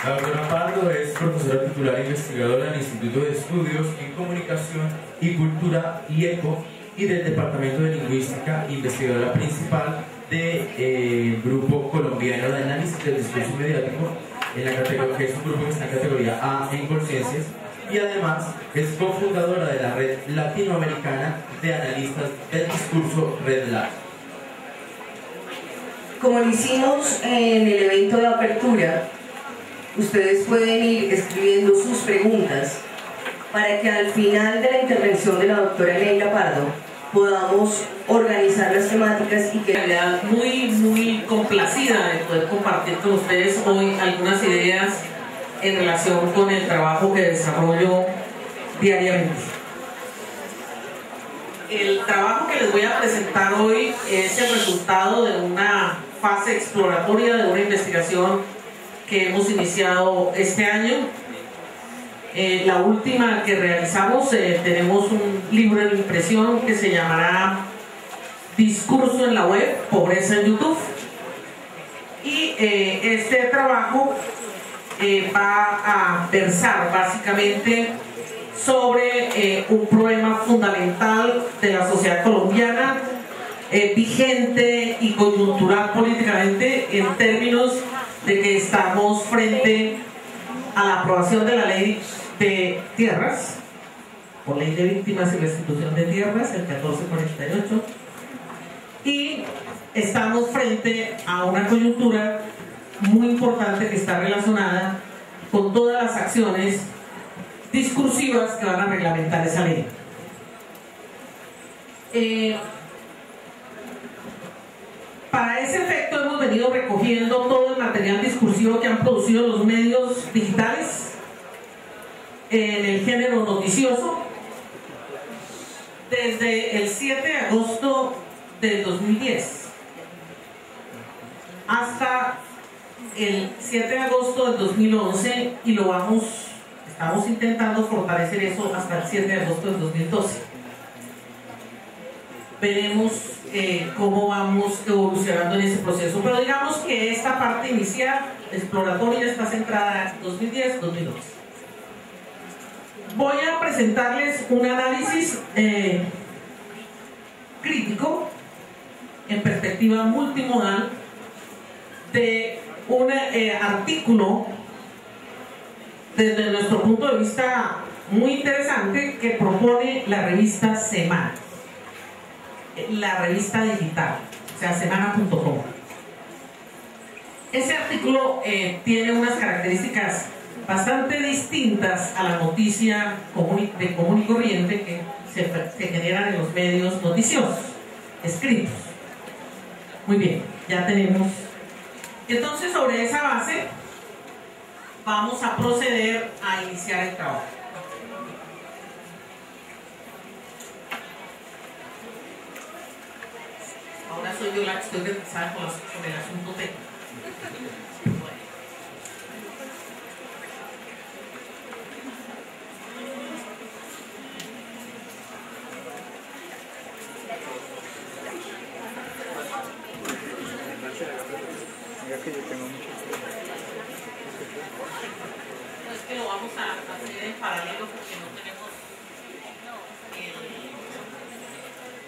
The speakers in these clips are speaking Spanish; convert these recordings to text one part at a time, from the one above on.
La doctora Pardo es profesora titular e investigadora del Instituto de Estudios en Comunicación y Cultura IECO y del Departamento de Lingüística, investigadora principal del Grupo Colombiano de Análisis del Discurso Mediático, en la categoría, que es un grupo que está en categoría A en Conciencias, y además es cofundadora de la Red Latinoamericana de Analistas del Discurso, Red LAT. Como lo hicimos en el evento de apertura, ustedes pueden ir escribiendo sus preguntas para que al final de la intervención de la doctora Neila Pardo podamos organizar las temáticas y que... En realidad muy complacida de poder compartir con ustedes hoy algunas ideas en relación con el trabajo que desarrollo diariamente. El trabajo que les voy a presentar hoy es el resultado de una fase exploratoria de una investigación que hemos iniciado este año. La última que realizamos, tenemos un libro en impresión que se llamará Discurso en la Web, Pobreza en YouTube. Y este trabajo va a versar básicamente sobre un problema fundamental de la sociedad colombiana, vigente y coyuntural políticamente, en términos de que estamos frente a la aprobación de la ley de tierras, o ley de víctimas y restitución de tierras, el 1448, y estamos frente a una coyuntura muy importante que está relacionada con todas las acciones discursivas que van a reglamentar esa ley. Para ese efecto hemos venido recogiendo todo el material discursivo que han producido los medios digitales en el género noticioso desde el 7 de agosto del 2010 hasta el 7 de agosto del 2011, y estamos intentando fortalecer eso hasta el 7 de agosto del 2012. Veremos cómo vamos evolucionando en ese proceso, pero digamos que esta parte inicial exploratoria está centrada en 2010-2012. Voy a presentarles un análisis crítico en perspectiva multimodal de un artículo desde nuestro punto de vista muy interesante que propone la revista Semana, la revista digital, o sea, semana.com. Ese artículo tiene unas características bastante distintas a la noticia de común y corriente que se generan en los medios noticiosos escritos. Muy bien, ya tenemos. Entonces, sobre esa base vamos a proceder a iniciar el trabajo. Ahora soy yo la que estoy revisada con el asunto técnico. No es que lo vamos a hacer en paralelo porque no tenemos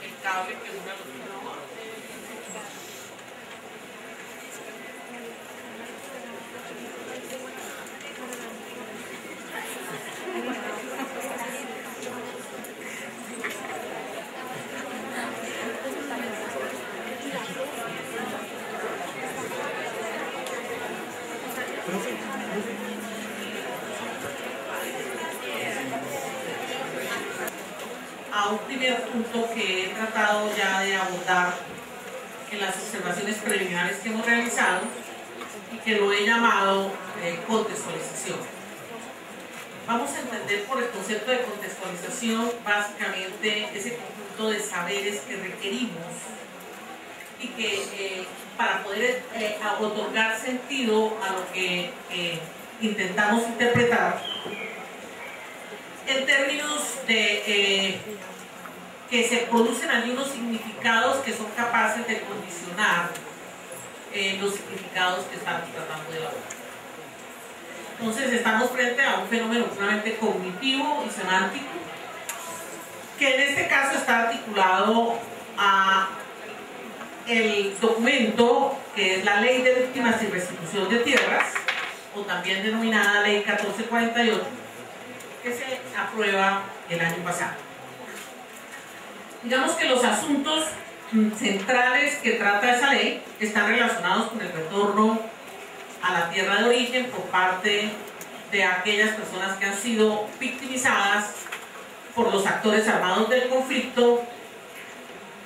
el cable que une los dos. A un primer punto que he tratado ya de abordar en las observaciones preliminares que hemos realizado y que lo he llamado contextualización. Vamos a entender por el concepto de contextualización básicamente ese conjunto de saberes que requerimos y que para poder otorgar sentido a lo que intentamos interpretar en términos de que se producen algunos significados que son capaces de condicionar los significados que estamos tratando de elaborar. Entonces estamos frente a un fenómeno puramente cognitivo y semántico, que en este caso está articulado a el documento que es la Ley de Víctimas y Restitución de Tierras, o también denominada Ley 1448, que se aprueba el año pasado. Digamos que los asuntos centrales que trata esa ley están relacionados con el retorno a la tierra de origen por parte de aquellas personas que han sido victimizadas por los actores armados del conflicto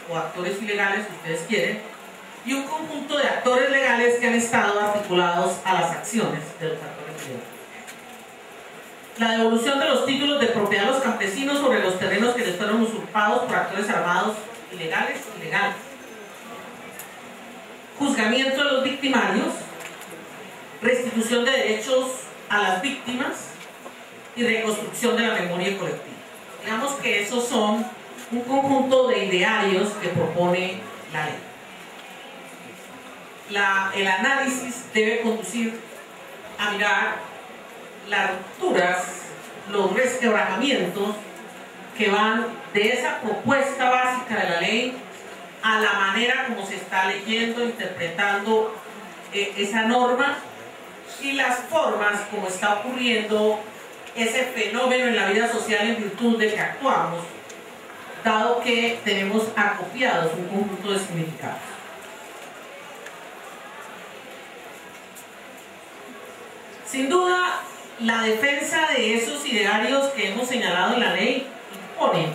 o actores ilegales, si ustedes quieren, y un conjunto de actores legales que han estado articulados a las acciones de los actores legales. La devolución de los títulos de propiedad a los campesinos sobre los terrenos que les fueron usurpados por actores armados ilegales y legales. Juzgamiento de los victimarios, restitución de derechos a las víctimas y reconstrucción de la memoria colectiva. Digamos que esos son un conjunto de idearios que propone la ley. El análisis debe conducir a mirar las rupturas, los resquebrajamientos que van de esa propuesta básica de la ley a la manera como se está leyendo, interpretando esa norma, y las formas como está ocurriendo ese fenómeno en la vida social en virtud de que actuamos, dado que tenemos acopiados un conjunto de significados. Sin duda, la defensa de esos idearios que hemos señalado en la ley impone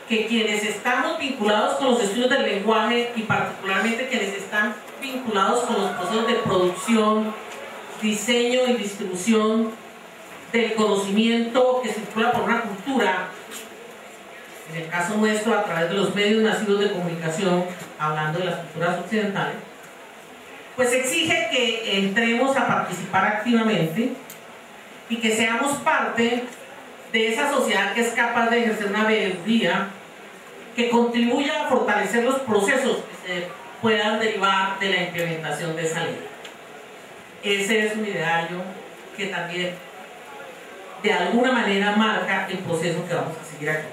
que quienes estamos vinculados con los estudios del lenguaje, y particularmente quienes están vinculados con los procesos de producción, diseño y distribución del conocimiento que circula por una cultura, en el caso nuestro a través de los medios masivos de comunicación, hablando de las culturas occidentales, pues exige que entremos a participar activamente y que seamos parte de esa sociedad que es capaz de ejercer una veeduría que contribuya a fortalecer los procesos que se puedan derivar de la implementación de esa ley. Ese es un ideario que también de alguna manera marca el proceso que vamos a seguir aquí.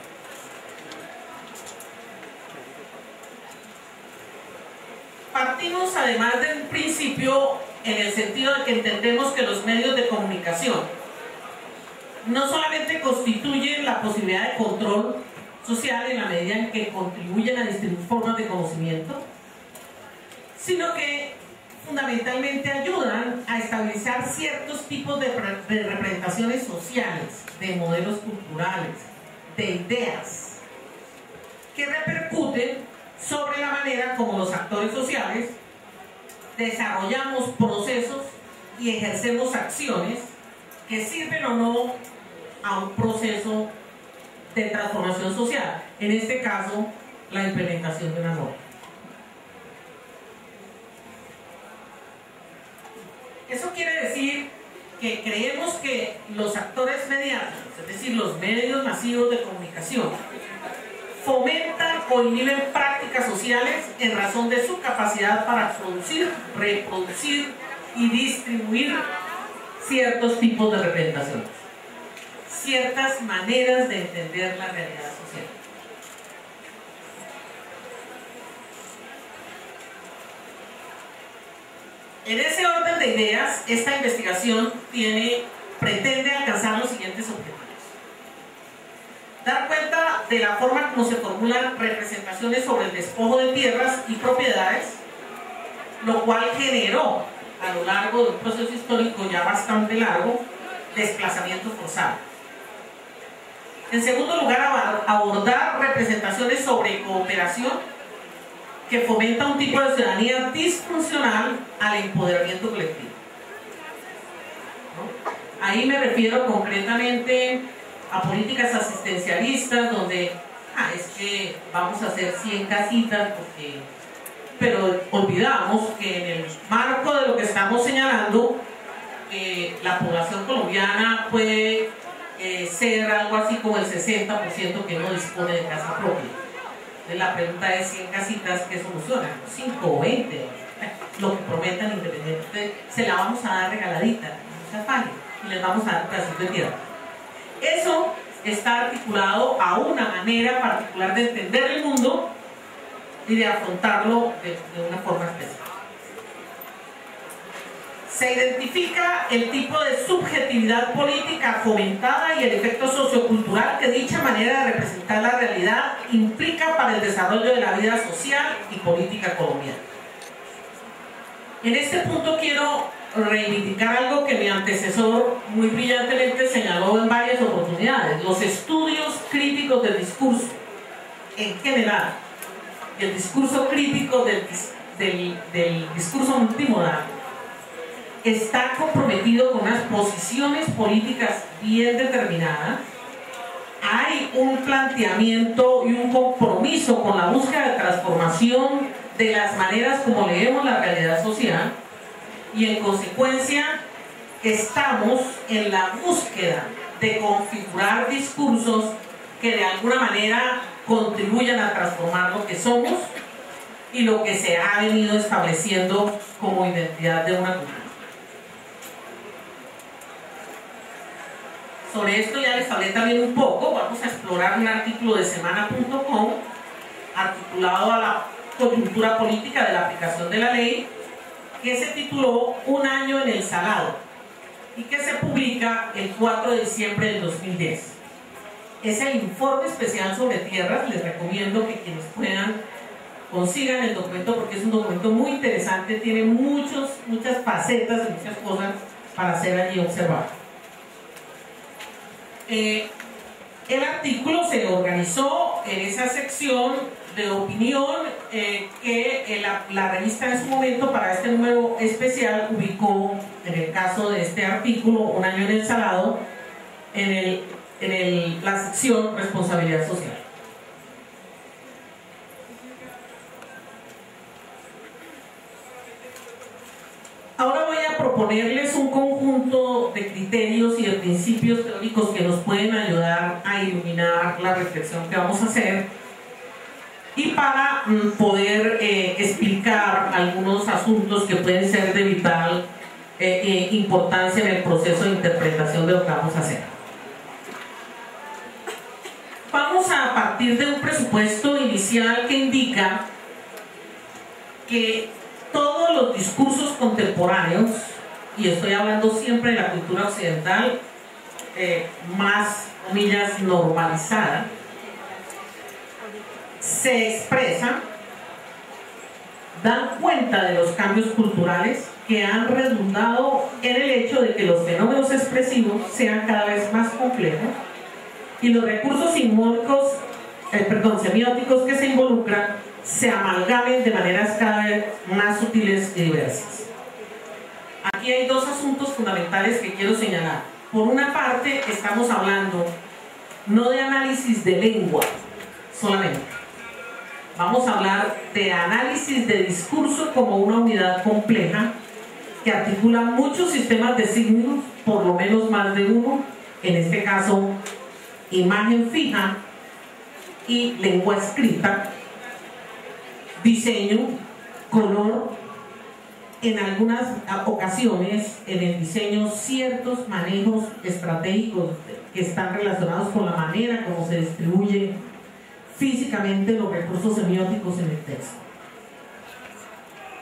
Partimos además de un principio en el sentido de que entendemos que los medios de comunicación no solamente constituyen la posibilidad de control social en la medida en que contribuyen a distribuir formas de conocimiento, sino que fundamentalmente ayudan a estabilizar ciertos tipos de representaciones sociales, de modelos culturales, de ideas, que repercuten sobre la manera como los actores sociales desarrollamos procesos y ejercemos acciones que sirven o no a un proceso de transformación social, en este caso la implementación de una norma. Eso quiere decir que creemos que los actores mediáticos, es decir, los medios masivos de comunicación, fomentan o inhiben prácticas sociales en razón de su capacidad para producir, reproducir y distribuir ciertos tipos de representaciones, ciertas maneras de entender la realidad social. En ese orden de ideas, esta investigación pretende alcanzar los siguientes objetivos: dar cuenta de la forma como se formulan representaciones sobre el despojo de tierras y propiedades, lo cual generó a lo largo de un proceso histórico ya bastante largo, desplazamiento forzado. En segundo lugar, abordar representaciones sobre cooperación que fomenta un tipo de ciudadanía disfuncional al empoderamiento colectivo. ¿No? Ahí me refiero concretamente a políticas asistencialistas donde es que vamos a hacer 100 casitas pero olvidamos que en el marco de lo que estamos señalando, la población colombiana puede ser algo así como el 60% que no dispone de casa propia. Entonces la pregunta es: 100 casitas, ¿qué solucionan? 5 o 20, lo que prometan independientemente, se la vamos a dar regaladita, se afanen y les vamos a dar un pedacito de tierra. Eso está articulado a una manera particular de entender el mundo y de afrontarlo de una forma especial. Se identifica el tipo de subjetividad política fomentada y el efecto sociocultural que dicha manera de representar la realidad implica para el desarrollo de la vida social y política colombiana. En este punto quiero reivindicar algo que mi antecesor muy brillantemente señaló en varias oportunidades: los estudios críticos del discurso en general y el discurso crítico del discurso multimodal está comprometido con unas posiciones políticas bien determinadas. Hay un planteamiento y un compromiso con la búsqueda de transformación de las maneras como leemos la realidad social, y en consecuencia estamos en la búsqueda de configurar discursos que de alguna manera contribuyan a transformar lo que somos y lo que se ha venido estableciendo como identidad de una cultura. Sobre esto ya les hablé también un poco. Vamos a explorar un artículo de semana.com articulado a la coyuntura política de la aplicación de la ley, que se tituló Un año en el Salado y que se publica el 4 de diciembre del 2010. Es el informe especial sobre tierras. Les recomiendo que quienes puedan consigan el documento porque es un documento muy interesante, tiene muchas facetas y muchas cosas para ser allí observado. El artículo se organizó en esa sección de opinión que la revista en su momento para este número especial ubicó, en el caso de este artículo, Un año en el Salado, en la sección Responsabilidad Social. Ahora voy a proponerles un conjunto de criterios y de principios teóricos que nos pueden ayudar a iluminar la reflexión que vamos a hacer y para poder explicar algunos asuntos que pueden ser de vital importancia en el proceso de interpretación de lo que vamos a hacer. Vamos a partir de un presupuesto inicial que indica que todos los discursos contemporáneos, y estoy hablando siempre de la cultura occidental, más, comillas, normalizada, se expresan, dan cuenta de los cambios culturales que han redundado en el hecho de que los fenómenos expresivos sean cada vez más complejos y los recursos semióticos que se involucran se amalgamen de maneras cada vez más sutiles y diversas. Aquí hay dos asuntos fundamentales que quiero señalar. Por una parte, estamos hablando no de análisis de lengua solamente. Vamos a hablar de análisis de discurso como una unidad compleja que articula muchos sistemas de signos, por lo menos más de uno, en este caso imagen fija y lengua escrita, diseño, color, en algunas ocasiones en el diseño ciertos manejos estratégicos que están relacionados con la manera como se distribuye físicamente los recursos semióticos en el texto.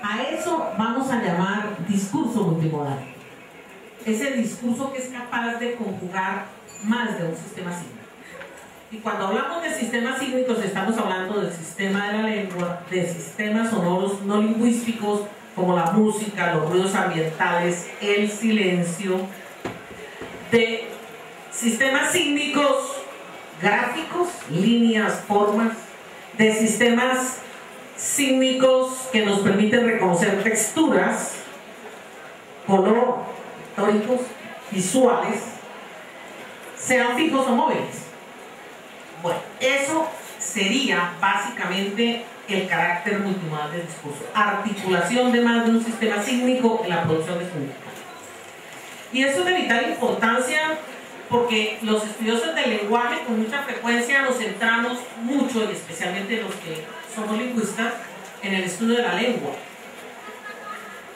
A eso vamos a llamar discurso multimodal. Ese discurso que es capaz de conjugar más de un sistema sísmico. Y cuando hablamos de sistemas sísmicos estamos hablando del sistema de la lengua, de sistemas sonoros no lingüísticos como la música, los ruidos ambientales, el silencio, de sistemas sísmicos gráficos, líneas, formas, de sistemas sísmicos que nos permiten reconocer texturas, color, tóricos, visuales, sean fijos o móviles. Bueno, eso sería básicamente el carácter multimodal del discurso, articulación de más de un sistema sísmico en la producción de significado. Y eso es de vital importancia porque los estudiosos del lenguaje con mucha frecuencia nos centramos mucho, y especialmente los que somos lingüistas, en el estudio de la lengua.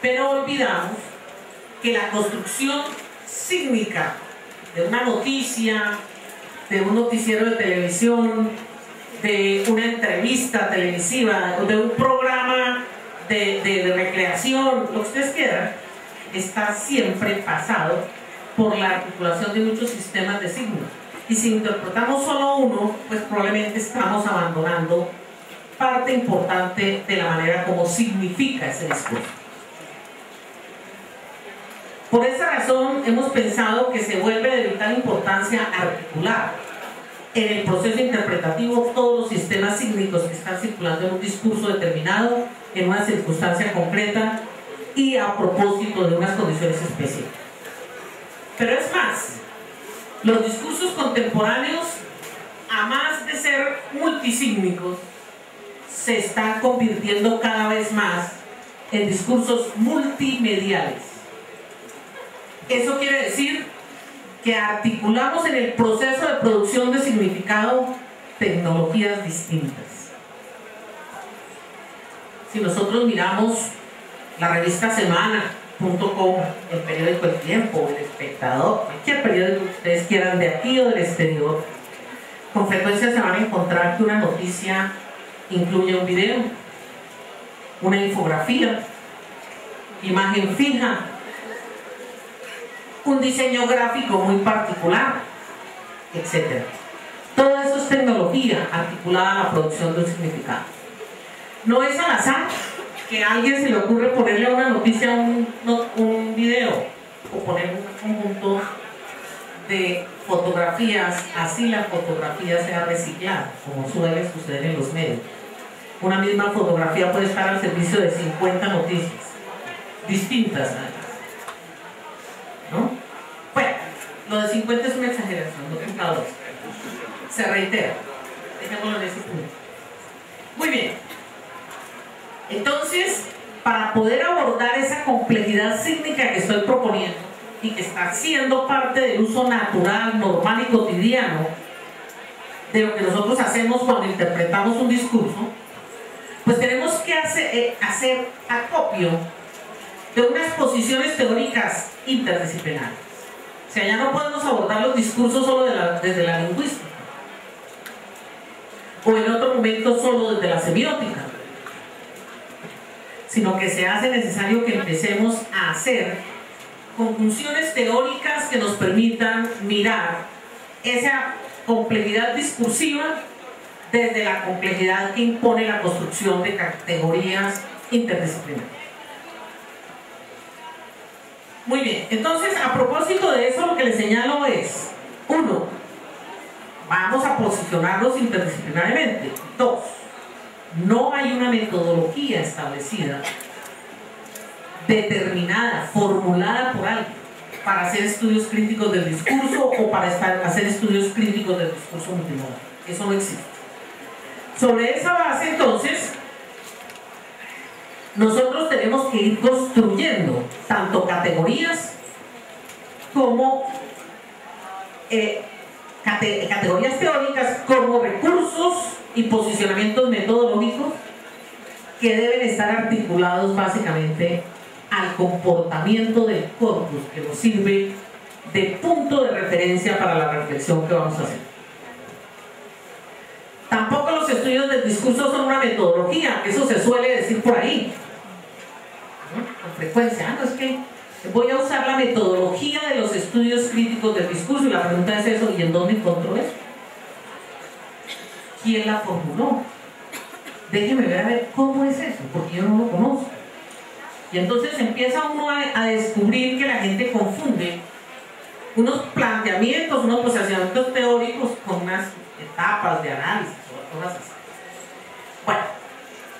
Pero olvidamos que la construcción sísmica de una noticia, de un noticiero de televisión, de una entrevista televisiva, de un programa de recreación, lo que ustedes quieran, está siempre pasado por la articulación de muchos sistemas de signos. Y si interpretamos solo uno, pues probablemente estamos abandonando parte importante de la manera como significa ese discurso. Por esa razón hemos pensado que se vuelve de vital importancia articular en el proceso interpretativo todos los sistemas sísmicos que están circulando en un discurso determinado, en una circunstancia concreta y a propósito de unas condiciones específicas. Pero es más, los discursos contemporáneos, a más de ser multisísmicos, se están convirtiendo cada vez más en discursos multimediales. Eso quiere decir que articulamos en el proceso de producción de significado tecnologías distintas. Si nosotros miramos la revista Semana.com, el periódico El Tiempo, El Espectador, cualquier periódico que ustedes quieran de aquí o del exterior, con frecuencia se van a encontrar que una noticia incluye un video, una infografía, imagen fija, un diseño gráfico muy particular, etc. Todo eso es tecnología articulada a la producción de un significado. No es al azar que a alguien se le ocurre ponerle a una noticia un video o poner un conjunto de fotografías, así la fotografía sea reciclada, como suele suceder en los medios. Una misma fotografía puede estar al servicio de 50 noticias distintas, ¿no? Bueno, lo de 50 es una exageración, no es cada dos. Se reitera. Dejémoslo en ese punto. Muy bien. Entonces, para poder abordar esa complejidad sísmica que estoy proponiendo y que está siendo parte del uso natural, normal y cotidiano de lo que nosotros hacemos cuando interpretamos un discurso, pues tenemos que hacer acopio de unas posiciones teóricas interdisciplinares. O sea, ya no podemos abordar los discursos solo desde la lingüística, o en otro momento solo desde la semiótica, sino que se hace necesario que empecemos a hacer conjunciones teóricas que nos permitan mirar esa complejidad discursiva desde la complejidad que impone la construcción de categorías interdisciplinarias. Muy bien, entonces a propósito de eso lo que les señalo es: 1. Vamos a posicionarnos interdisciplinariamente. 2. No hay una metodología establecida, determinada, formulada por alguien para hacer estudios críticos del discurso o para hacer estudios críticos del discurso multimodal. Eso no existe. Sobre esa base, entonces, nosotros tenemos que ir construyendo tanto categorías como categorías teóricas, como recursos y posicionamientos metodológicos que deben estar articulados básicamente al comportamiento del corpus, que nos sirve de punto de referencia para la reflexión que vamos a hacer. Tampoco los estudios del discurso son una metodología, eso se suele decir por ahí, ¿no? Con frecuencia. No es que voy a usar la metodología de los estudios críticos del discurso, y la pregunta es eso: ¿y en dónde encontró eso? ¿Quién la formuló? Déjeme ver a ver cómo es eso, porque yo no lo conozco. Y entonces empieza uno a descubrir que la gente confunde unos planteamientos, unos posicionamientos teóricos con unas etapas de análisis o cosas así. Bueno,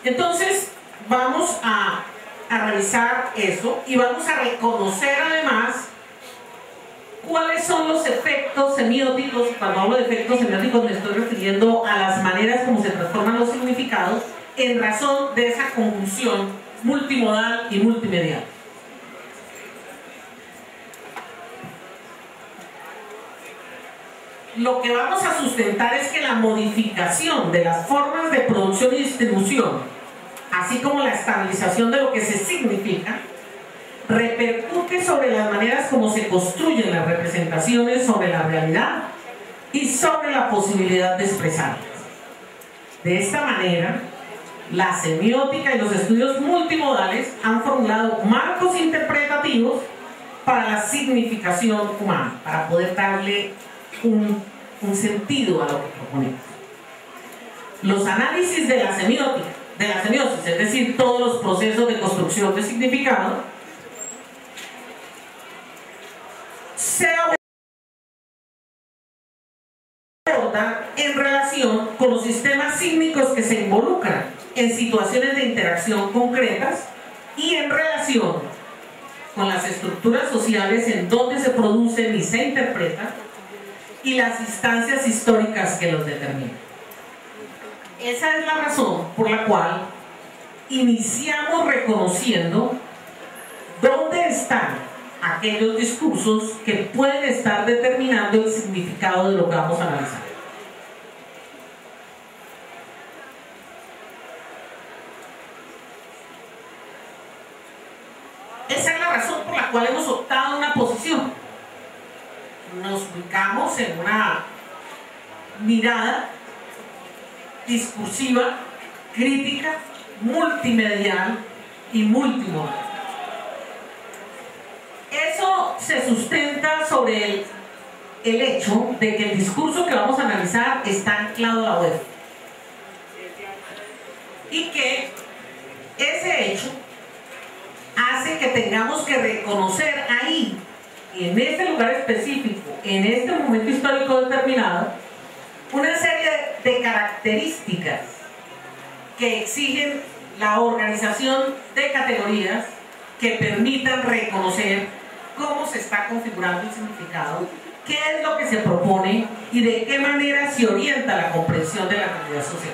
entonces vamos a revisar eso y vamos a reconocer además cuáles son los efectos semióticos. Cuando hablo de efectos semióticos me estoy refiriendo a las maneras como se transforman los significados en razón de esa conjunción multimodal y multimedial. Lo que vamos a sustentar es que la modificación de las formas de producción y distribución, así como la estabilización de lo que se significa, repercute sobre las maneras como se construyen las representaciones sobre la realidad y sobre la posibilidad de expresarlas. De esta manera, la semiótica y los estudios multimodales han formulado marcos interpretativos para la significación humana, para poder darle un sentido a lo que proponemos. Los análisis de la semiosis, es decir, todos los procesos de construcción de significado, se abordan en relación con los sistemas sígnicos que se involucran en situaciones de interacción concretas y en relación con las estructuras sociales en donde se producen y se interpretan y las instancias históricas que los determinan. Esa es la razón por la cual iniciamos reconociendo dónde están aquellos discursos que pueden estar determinando el significado de lo que vamos a analizar. Esa es la razón por la cual hemos optado una posición. Nos ubicamos en una mirada discursiva, crítica, multimedial y multimodal. Eso se sustenta sobre el hecho de que el discurso que vamos a analizar está anclado a la web y que ese hecho hace que tengamos que reconocer ahí, en este lugar específico, en este momento histórico determinado, una serie de características que exigen la organización de categorías que permitan reconocer cómo se está configurando el significado, qué es lo que se propone y de qué manera se orienta la comprensión de la realidad social.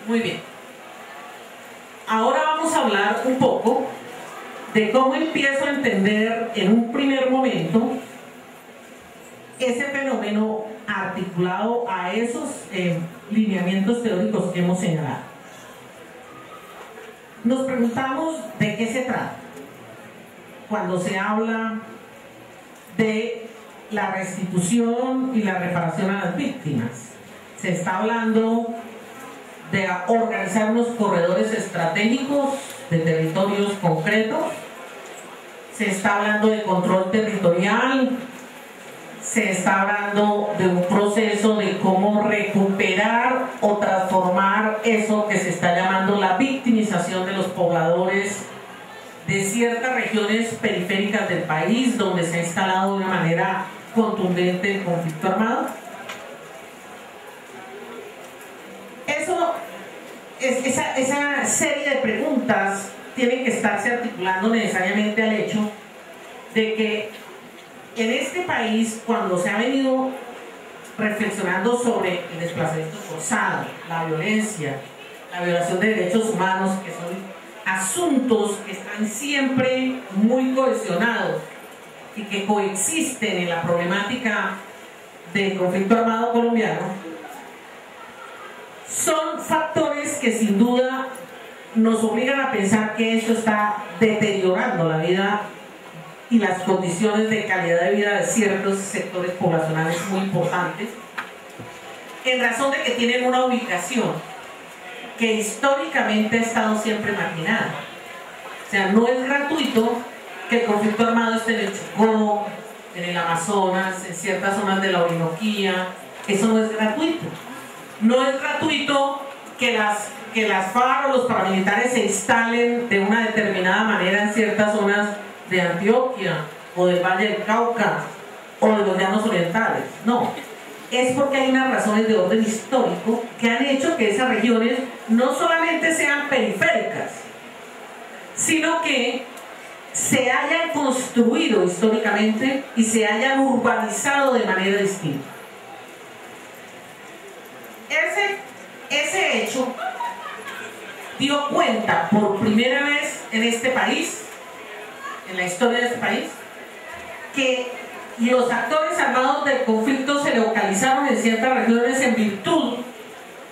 Muy bien. Ahora vamos a hablar un poco de cómo empiezo a entender en un primer momento ese fenómeno articulado a esos lineamientos teóricos que hemos señalado. Nos preguntamos de qué se trata cuando se habla de la restitución y la reparación a las víctimas. Se está hablando de organizar unos corredores estratégicos de territorios concretos, se está hablando de control territorial, se está hablando de un proceso de cómo recuperar o transformar eso que se está llamando la victimización de los pobladores de ciertas regiones periféricas del país donde se ha instalado de una manera contundente el conflicto armado. Esa serie de preguntas tienen que estarse articulando necesariamente al hecho de que en este país, cuando se ha venido reflexionando sobre el desplazamiento forzado, la violencia, la violación de derechos humanos, que son asuntos que están siempre muy cohesionados y que coexisten en la problemática del conflicto armado colombiano, son factores que sin duda nos obligan a pensar que eso está deteriorando la vida y las condiciones de calidad de vida de ciertos sectores poblacionales muy importantes, en razón de que tienen una ubicación que históricamente ha estado siempre marginada. O sea, no es gratuito que el conflicto armado esté en el Chocó, en el Amazonas, en ciertas zonas de la Orinoquía. Eso no es gratuito. No es gratuito que las FARC o los paramilitares se instalen de una determinada manera en ciertas zonas de Antioquia o del Valle del Cauca o de los Llanos Orientales. No, es porque hay unas razones de orden histórico que han hecho que esas regiones no solamente sean periféricas, sino que se hayan construido históricamente y se hayan urbanizado de manera distinta. Ese hecho dio cuenta por primera vez en este país, en la historia de este país, que los actores armados del conflicto se localizaron en ciertas regiones en virtud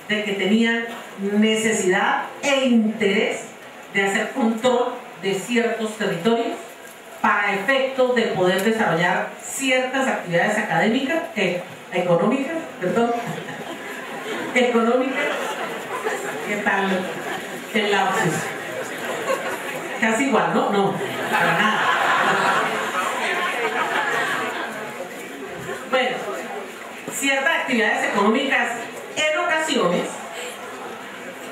de que tenían necesidad e interés de hacer control de ciertos territorios para efectos de poder desarrollar ciertas actividades académicas, económicas, ¿qué tal el lapsus? Casi igual, ¿no? No, para nada. Bueno, ciertas actividades económicas en ocasiones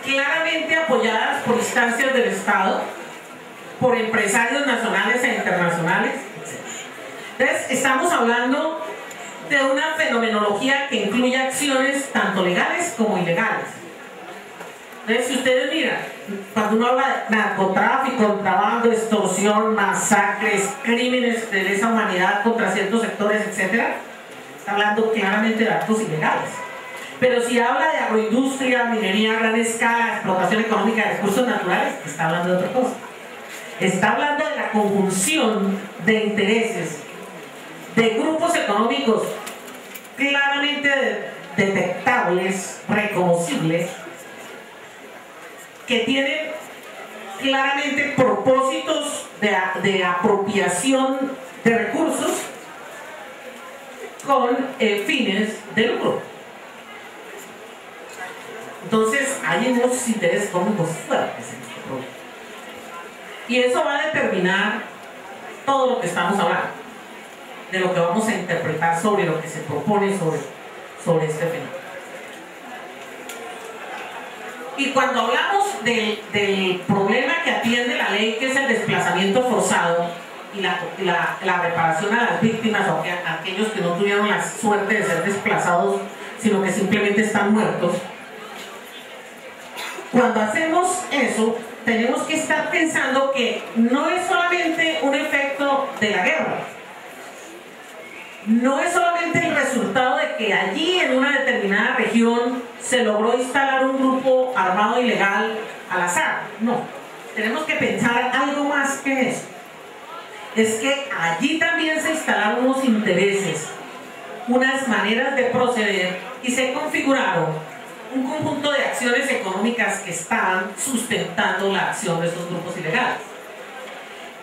claramente apoyadas por instancias del Estado, por empresarios nacionales e internacionales, etc. Entonces, estamos hablando de una fenomenología que incluye acciones tanto legales como ilegales. Entonces, si ustedes miran, cuando uno habla de narcotráfico, contrabando, extorsión, masacres, crímenes de lesa humanidad contra ciertos sectores, etc., está hablando claramente de actos ilegales. Pero si habla de agroindustria, minería a gran escala, explotación económica de recursos naturales, está hablando de otra cosa. Está hablando de la conjunción de intereses de grupos económicos claramente detectables, reconocibles, que tienen claramente propósitos de apropiación de recursos con fines de lucro. Entonces hay unos intereses económicos fuertes en este problema. Y eso va a determinar todo lo que estamos hablando, de lo que vamos a interpretar sobre lo que se propone sobre este fenómeno. Y cuando hablamos del problema que atiende la ley, que es el desplazamiento forzado y la reparación a las víctimas o a aquellos que no tuvieron la suerte de ser desplazados, sino que simplemente están muertos, cuando hacemos eso, tenemos que estar pensando que no es solamente un efecto de la guerra, no es solamente el resultado de que allí en una determinada región se logró instalar un grupo armado ilegal al azar. No, tenemos que pensar algo más que eso. Es que allí también se instalaron unos intereses, unas maneras de proceder y se configuraron un conjunto de acciones económicas que estaban sustentando la acción de esos grupos ilegales.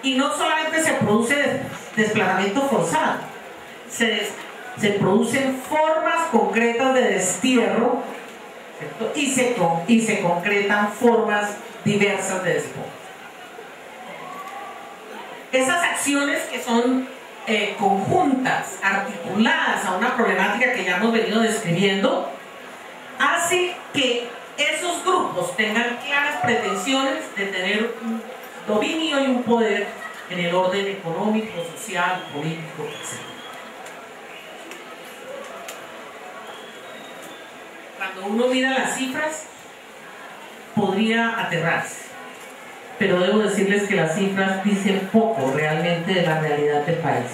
Y no solamente se produce desplazamiento forzado, se producen formas concretas de destierro, ¿cierto? y se concretan formas diversas de despojo. Esas acciones que son conjuntas, articuladas a una problemática que ya hemos venido describiendo, hace que esos grupos tengan claras pretensiones de tener un dominio y un poder en el orden económico, social, político, etc. Cuando uno mira las cifras, podría aterrarse, pero debo decirles que las cifras dicen poco realmente de la realidad del país.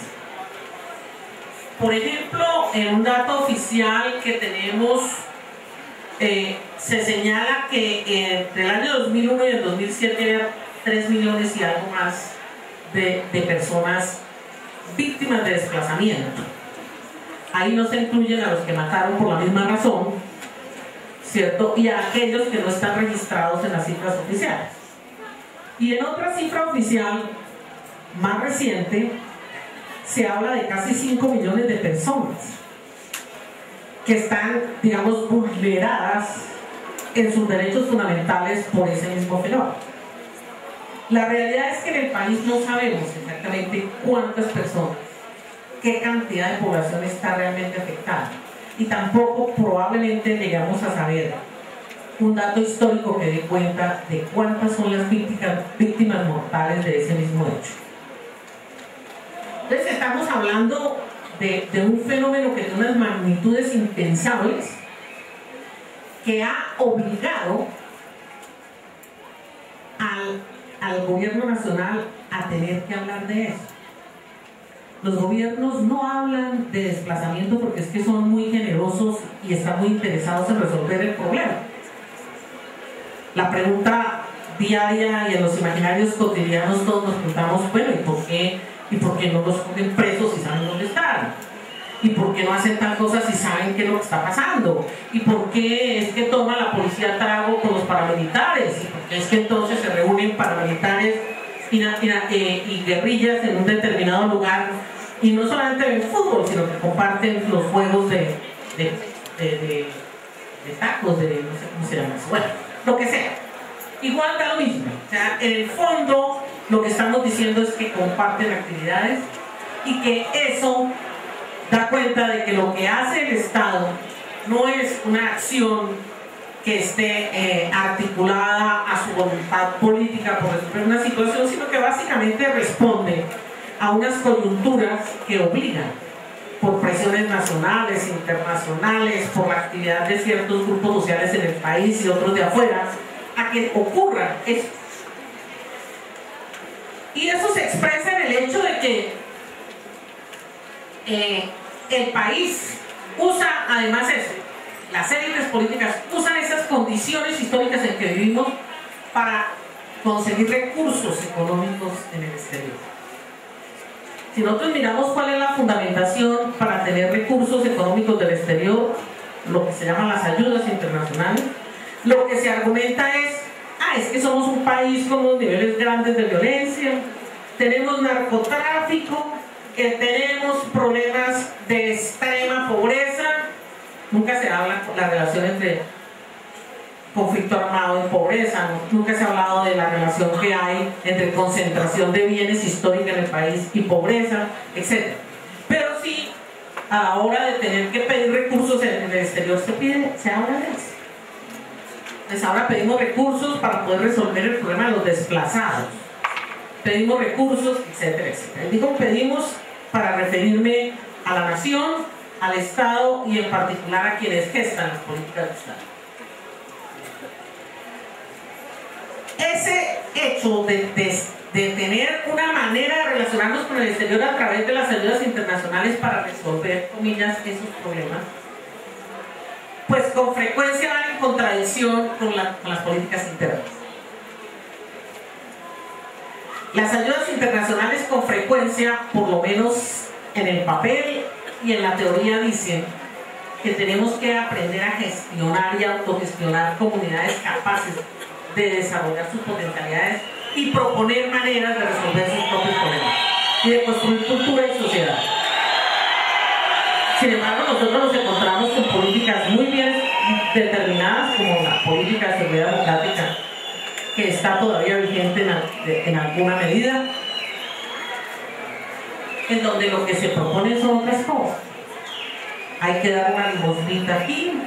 Por ejemplo, en un dato oficial que tenemos, se señala que entre el año 2001 y el 2007 había 3 millones y algo más de personas víctimas de desplazamiento. Ahí no se incluyen a los que mataron por la misma razón, ¿cierto? Y a aquellos que no están registrados en las cifras oficiales. Y en otra cifra oficial más reciente se habla de casi 5 millones de personas que están, digamos, vulneradas en sus derechos fundamentales por ese mismo fenómeno. La realidad es que en el país no sabemos exactamente cuántas personas, qué cantidad de población está realmente afectada, y tampoco probablemente llegamos a saber un dato histórico que dé cuenta de cuántas son las víctimas mortales de ese mismo hecho. Entonces estamos hablando de un fenómeno que tiene unas magnitudes impensables, que ha obligado al gobierno nacional a tener que hablar de eso. Los gobiernos no hablan de desplazamiento porque es que son muy generosos y están muy interesados en resolver el problema. La pregunta diaria y en los imaginarios cotidianos todos nos preguntamos, bueno, ¿y por qué no los cogen presos y saben dónde están? ¿Y por qué no hacen tal cosa si saben qué es lo que está pasando? ¿Y por qué es que toma la policía trago con los paramilitares? ¿Y por qué es que entonces se reúnen paramilitares y guerrillas en un determinado lugar? Y no solamente ven fútbol, sino que comparten los juegos de tacos, de no sé cómo se llama eso. Bueno, lo que sea. Igual da lo mismo. O sea, en el fondo lo que estamos diciendo es que comparten actividades y que eso da cuenta de que lo que hace el Estado no es una acción que esté articulada a su voluntad política por resolver una situación, sino que básicamente responde a unas coyunturas que obligan, por presiones nacionales, internacionales, por la actividad de ciertos grupos sociales en el país y otros de afuera, a que ocurra eso. Y eso se expresa en el hecho de que el país usa además eso, las élites políticas usan esas condiciones históricas en que vivimos para conseguir recursos económicos en el exterior. Si nosotros miramos cuál es la fundamentación para tener recursos económicos del exterior, lo que se llaman las ayudas internacionales, lo que se argumenta es que somos un país con unos niveles grandes de violencia, tenemos narcotráfico, que tenemos problemas de extrema pobreza. Nunca se habla de la relación entre conflicto armado y pobreza, nunca se ha hablado de la relación que hay entre concentración de bienes históricos en el país y pobreza, etc. Pero sí, a la hora de tener que pedir recursos en el exterior se habla de eso. Entonces ahora pedimos recursos para poder resolver el problema de los desplazados. Pedimos recursos, etcétera, etcétera. Digo pedimos para referirme a la nación, al Estado y en particular a quienes gestan las políticas de Estado. Ese hecho de tener una manera de relacionarnos con el exterior a través de las ayudas internacionales para resolver, comillas, esos problemas, pues con frecuencia van en contradicción con las políticas internas. Las ayudas internacionales con frecuencia, por lo menos en el papel y en la teoría, dicen que tenemos que aprender a gestionar y autogestionar comunidades capaces de desarrollar sus potencialidades y proponer maneras de resolver sus propios problemas y de construir cultura y sociedad. Sin embargo, nosotros nos encontramos con políticas muy bien determinadas, como la política de seguridad democrática, que está todavía vigente en alguna medida, en donde lo que se propone son otras cosas. Hay que dar una limosnita aquí,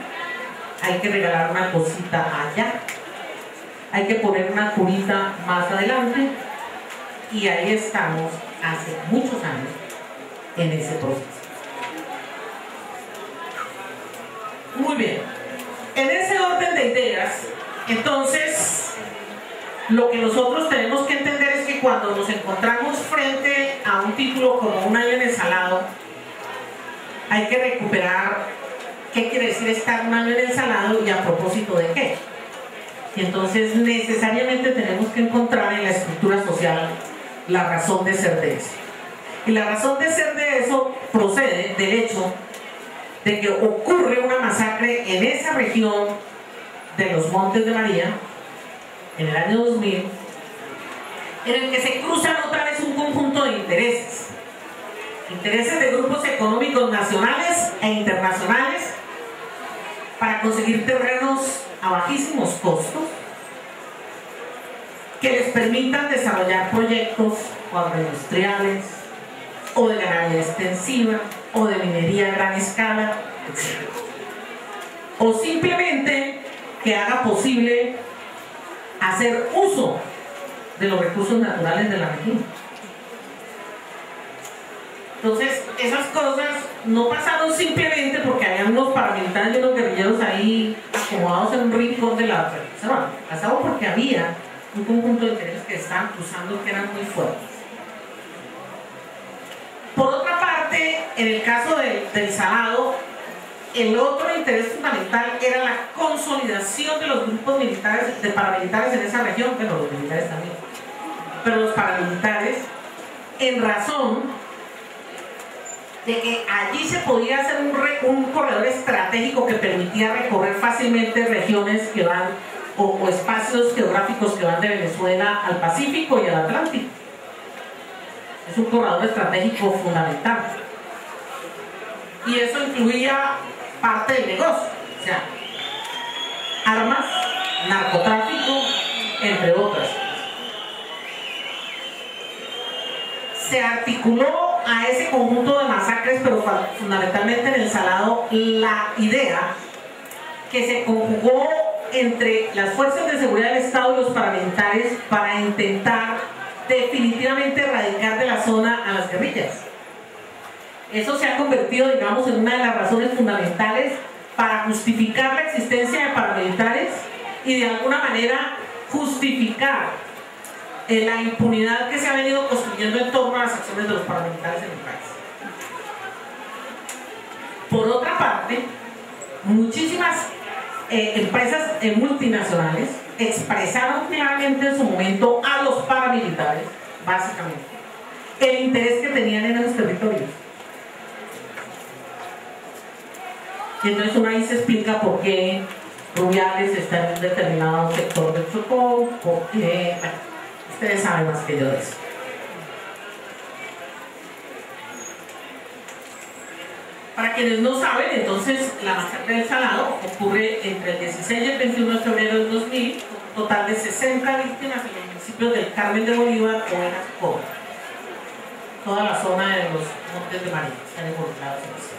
hay que regalar una cosita allá, hay que poner una curita más adelante, y ahí estamos hace muchos años en ese proceso. Muy bien, en ese orden de ideas, entonces, lo que nosotros tenemos que entender es que cuando nos encontramos frente a un título como un año en el salado, hay que recuperar qué quiere decir estar un año en el salado y a propósito de qué. Y entonces necesariamente tenemos que encontrar en la estructura social la razón de ser de eso. Y la razón de ser de eso procede del hecho de que ocurre una masacre en esa región de los Montes de María en el año 2000, en el que se cruzan otra vez un conjunto de intereses de grupos económicos nacionales e internacionales para conseguir terrenos a bajísimos costos que les permitan desarrollar proyectos agroindustriales o de ganadería extensiva o de minería a gran escala, etc. O simplemente que haga posible hacer uso de los recursos naturales de la región. Entonces, esas cosas no pasaron simplemente porque había unos paramilitares y unos guerrilleros ahí acomodados en un rincón de la reserva. Pasaron porque había un conjunto de intereses que estaban cruzando que eran muy fuertes. Por otra parte, en el caso del Salado, el otro interés fundamental era la consolidación de los grupos militares, de paramilitares en esa región, pero los militares también, pero los paramilitares, en razón de que allí se podía hacer un corredor estratégico que permitía recorrer fácilmente regiones que van, o espacios geográficos que van de Venezuela al Pacífico y al Atlántico. Es un corredor estratégico fundamental. Y eso incluía parte del negocio, o sea, armas, narcotráfico, entre otras. Se articuló a ese conjunto de masacres, pero fundamentalmente en el Salado, la idea que se conjugó entre las fuerzas de seguridad del Estado y los paramilitares para intentar definitivamente erradicar de la zona a las guerrillas. Eso se ha convertido, digamos, en una de las razones fundamentales para justificar la existencia de paramilitares y de alguna manera justificar la impunidad que se ha venido construyendo en torno a las acciones de los paramilitares en el país. Por otra parte, muchísimas empresas multinacionales expresaron claramente en su momento a los paramilitares, básicamente, el interés que tenían en los territorios. Y entonces uno ahí se explica por qué Rubiales está en un determinado sector del Chocó, por qué, bueno, ustedes saben más que yo de eso. Para quienes no saben, entonces la masacre del Salado ocurre entre el 16 y el 21 de febrero del 2000, un total de 60 víctimas en los municipios del Carmen de Bolívar, Ovejas y Cobra. Toda la zona de los Montes de María están involucrados en eso.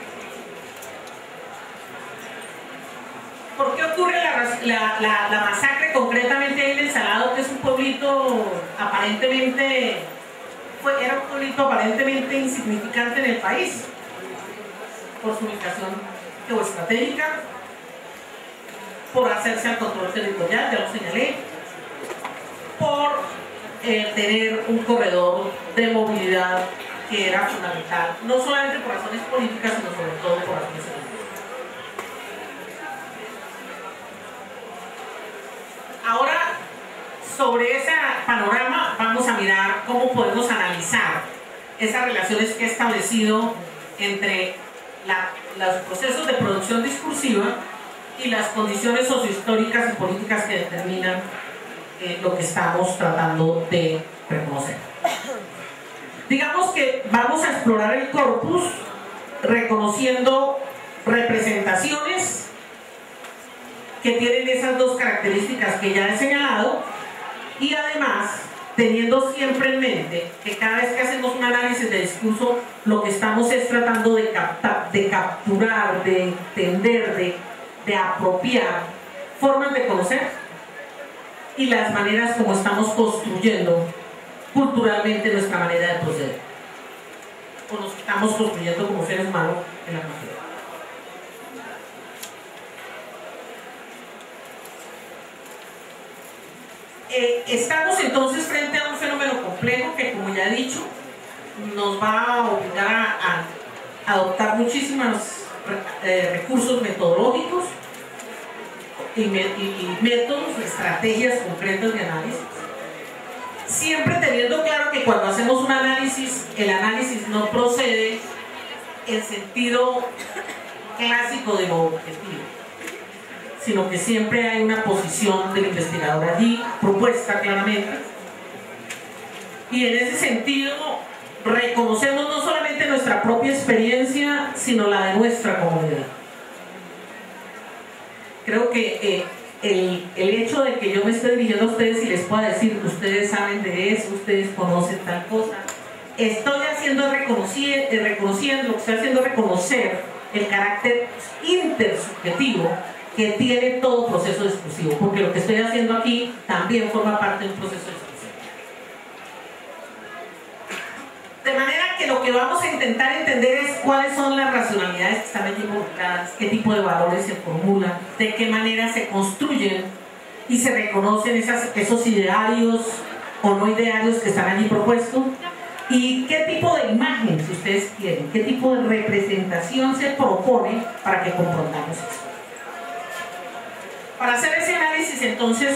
¿Por qué ocurre la masacre concretamente ahí en el Salado, que es un pueblito aparentemente, era un pueblito aparentemente insignificante en el país? Por su ubicación geoestratégica, por hacerse al control territorial, ya lo señalé, por tener un corredor de movilidad que era fundamental, no solamente por razones políticas, sino sobre todo por razones económicas. Ahora, sobre ese panorama, vamos a mirar cómo podemos analizar esas relaciones que he establecido entre los procesos de producción discursiva y las condiciones sociohistóricas y políticas que determinan lo que estamos tratando de reconocer. Digamos que vamos a explorar el corpus reconociendo representaciones que tienen esas dos características que ya he señalado, y además teniendo siempre en mente que cada vez que hacemos un análisis de discurso, lo que estamos es tratando de capturar, de entender, de apropiar formas de conocer y las maneras como estamos construyendo culturalmente nuestra manera de proceder, o nos estamos construyendo como seres humanos en la cultura. Estamos entonces frente a un fenómeno complejo que, como ya he dicho, nos va a obligar a adoptar muchísimos recursos metodológicos y métodos, estrategias concretas de análisis, siempre teniendo claro que cuando hacemos un análisis, el análisis no procede en sentido clásico de lo objetivo, sino que siempre hay una posición del investigador allí propuesta claramente, y en ese sentido reconocemos no solamente nuestra propia experiencia, sino la de nuestra comunidad. Creo que el hecho de que yo me esté dirigiendo a ustedes y les pueda decir que ustedes saben de eso, ustedes conocen tal cosa, estoy haciendo reconociendo, lo que estoy haciendo es reconocer el carácter intersubjetivo que tiene todo proceso discursivo, porque lo que estoy haciendo aquí también forma parte de un proceso discursivo. De manera que lo que vamos a intentar entender es cuáles son las racionalidades que están allí involucradas, qué tipo de valores se formulan, de qué manera se construyen y se reconocen esos idearios o no idearios que están allí propuestos, y qué tipo de imagen, si ustedes quieren, qué tipo de representación se propone para que comprendamos eso. Para hacer ese análisis, entonces,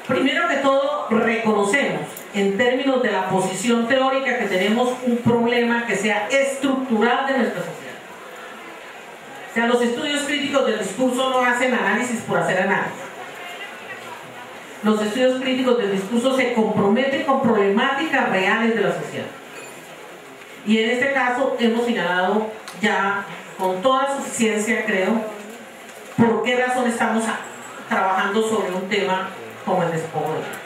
primero que todo, reconocemos en términos de la posición teórica, que tenemos un problema que sea estructural de nuestra sociedad. O sea, los estudios críticos del discurso no hacen análisis por hacer análisis. Los estudios críticos del discurso se comprometen con problemáticas reales de la sociedad. Y en este caso hemos señalado ya con toda suficiencia, creo, por qué razón estamos trabajando sobre un tema como el despojo de bienes.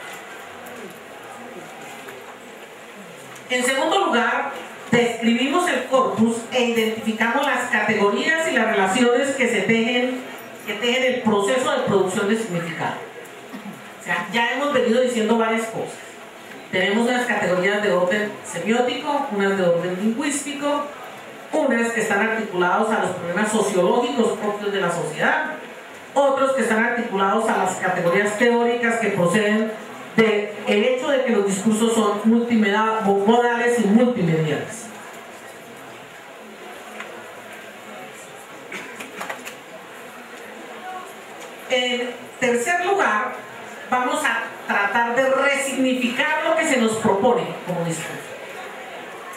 En segundo lugar, describimos el corpus e identificamos las categorías y las relaciones que tejen el proceso de producción de significado. O sea, ya hemos venido diciendo varias cosas. Tenemos unas categorías de orden semiótico, unas de orden lingüístico, unas que están articulados a los problemas sociológicos propios de la sociedad, otros que están articulados a las categorías teóricas que proceden del hecho de que los discursos son multimodales y multimediales. En tercer lugar, vamos a tratar de resignificar lo que se nos propone como discurso,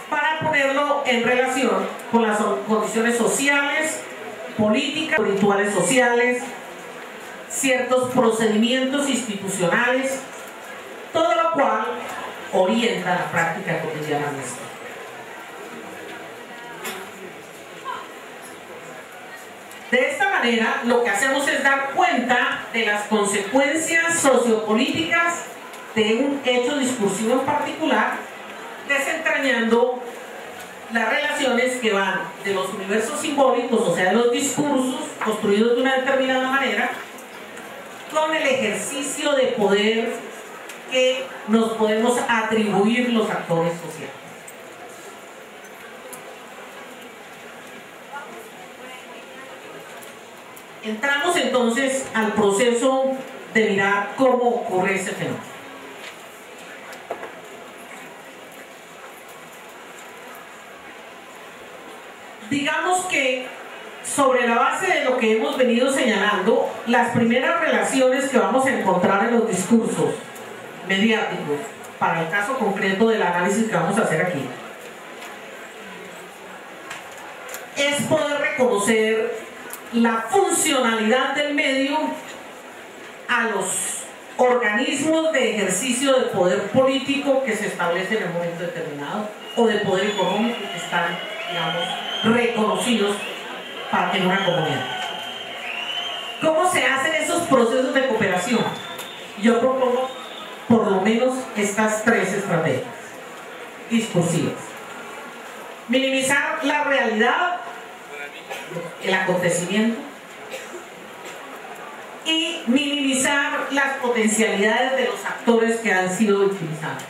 para ponerlo en relación con las condiciones sociales, políticas, rituales sociales, ciertos procedimientos institucionales, todo lo cual orienta la práctica cotidiana nuestra. De esta manera, lo que hacemos es dar cuenta de las consecuencias sociopolíticas de un hecho discursivo en particular, desentrañando las relaciones que van de los universos simbólicos, o sea, de los discursos construidos de una determinada manera, con el ejercicio de poder que nos podemos atribuir los actores sociales. Entramos entonces al proceso de mirar cómo ocurre ese fenómeno. Digamos que sobre la base de lo que hemos venido señalando, las primeras relaciones que vamos a encontrar en los discursos mediáticos, para el caso concreto del análisis que vamos a hacer aquí, es poder reconocer la funcionalidad del medio a los organismos de ejercicio de poder político que se establece en el momento determinado, o de poder económico que están, digamos, reconocidos en una comunidad. ¿Cómo se hacen esos procesos de cooperación? Yo propongo por lo menos estas tres estrategias discursivas. Minimizar la realidad, el acontecimiento, y minimizar las potencialidades de los actores que han sido utilizados.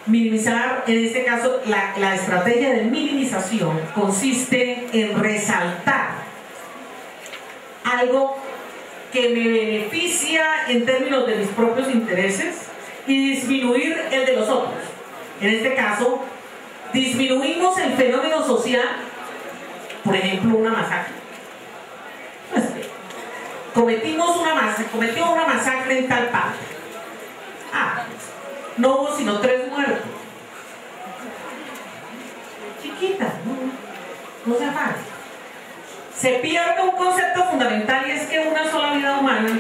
Minimizar, en este caso, la estrategia de minimización consiste en resaltar algo que me beneficia en términos de mis propios intereses y disminuir el de los otros. En este caso, disminuimos el fenómeno social, por ejemplo, una masacre. Pues, cometió una masacre en tal parte. No hubo sino 3 muertos. Chiquita, no se afane. Se pierde un concepto fundamental, y es que una sola vida humana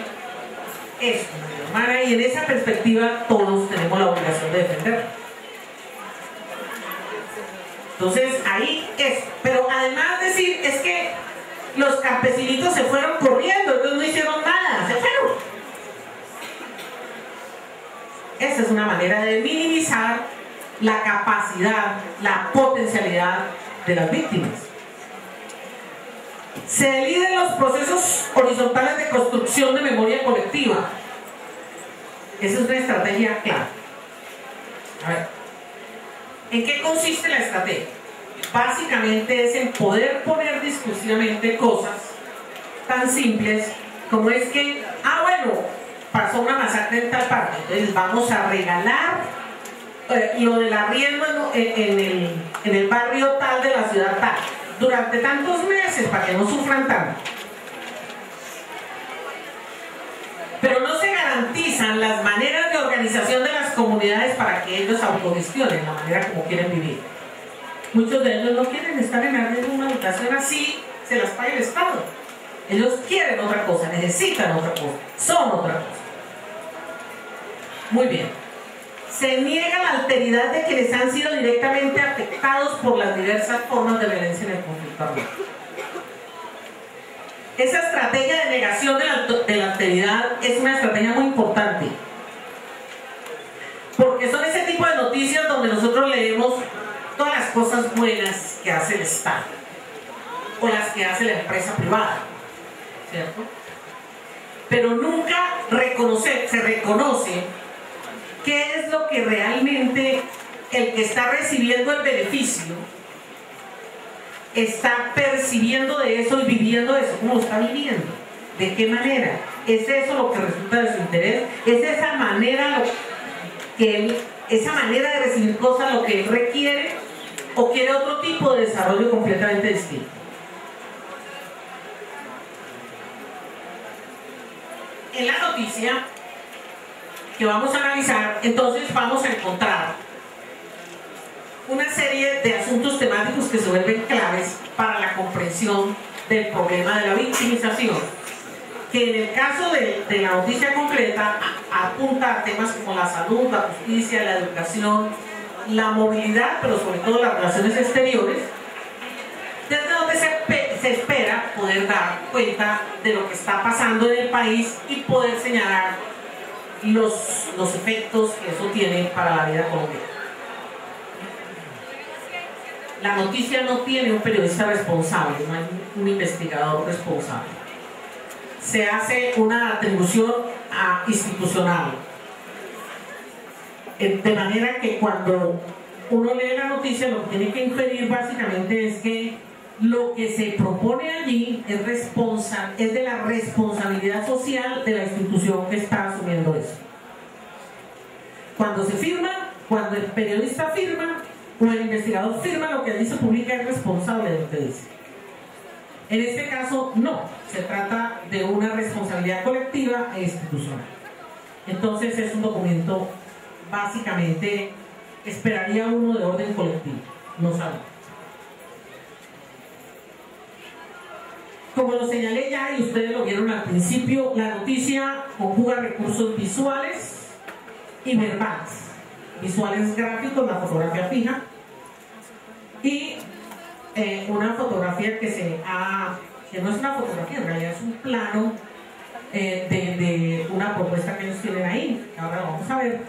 es una vida humana, y en esa perspectiva todos tenemos la obligación de defenderla. Entonces ahí es, pero además decir, es que los campesinitos se fueron corriendo, entonces no hicieron nada, se fueron. Esa es una manera de minimizar la capacidad, la potencialidad de las víctimas. Se eliden los procesos horizontales de construcción de memoria colectiva. Esa es una estrategia clara. A ver, ¿en qué consiste la estrategia? Básicamente es en poder poner discursivamente cosas tan simples como es que, pasó una masacre en tal parte, entonces vamos a regalar lo del arriendo en el barrio tal de la ciudad tal, durante tantos meses, para que no sufran tanto. Pero no se garantizan las maneras de organización comunidades para que ellos autogestionen la manera como quieren vivir. Muchos de ellos no quieren estar en una educación así, se las paga el Estado. Ellos quieren otra cosa, necesitan otra cosa, son otra cosa. Muy bien. Se niega la alteridad de quienes han sido directamente afectados por las diversas formas de violencia en el conflicto armado. Esa estrategia de negación de la alteridad es una estrategia muy importante, porque son ese tipo de noticias donde nosotros leemos todas las cosas buenas que hace el Estado o las que hace la empresa privada, ¿cierto? Pero nunca se reconoce qué es lo que realmente el que está recibiendo el beneficio está percibiendo de eso y viviendo eso. ¿Cómo lo está viviendo? ¿De qué manera? ¿Es eso lo que resulta de su interés? ¿Es esa manera de recibir cosas lo que él requiere? ¿O quiere otro tipo de desarrollo completamente distinto? En la noticia que vamos a analizar, entonces vamos a encontrar una serie de asuntos temáticos que se vuelven claves para la comprensión del problema de la victimización, que en el caso de la noticia concreta apunta a temas como la salud, la justicia, la educación, la movilidad, pero sobre todo las relaciones exteriores, desde donde se espera poder dar cuenta de lo que está pasando en el país y poder señalar los efectos que eso tiene para la vida colombiana. La noticia no tiene un periodista responsable, no hay un investigador responsable. Se hace una atribución institucional. De manera que cuando uno lee la noticia, lo que tiene que inferir básicamente es que lo que se propone allí es de la responsabilidad social de la institución que está asumiendo eso. Cuando se firma, cuando el periodista firma o el investigador firma, lo que allí se publica es responsable de lo que dice. En este caso, no. Se trata de una responsabilidad colectiva e institucional. Entonces es un documento, básicamente, esperaría uno de orden colectivo. No sabemos. Como lo señalé ya y ustedes lo vieron al principio, la noticia conjuga recursos visuales y verbales. Visuales gráficos, la fotografía fija, y una fotografía que no es una fotografía, en realidad es un plano de una propuesta que ellos tienen ahí. Ahora lo vamos a ver.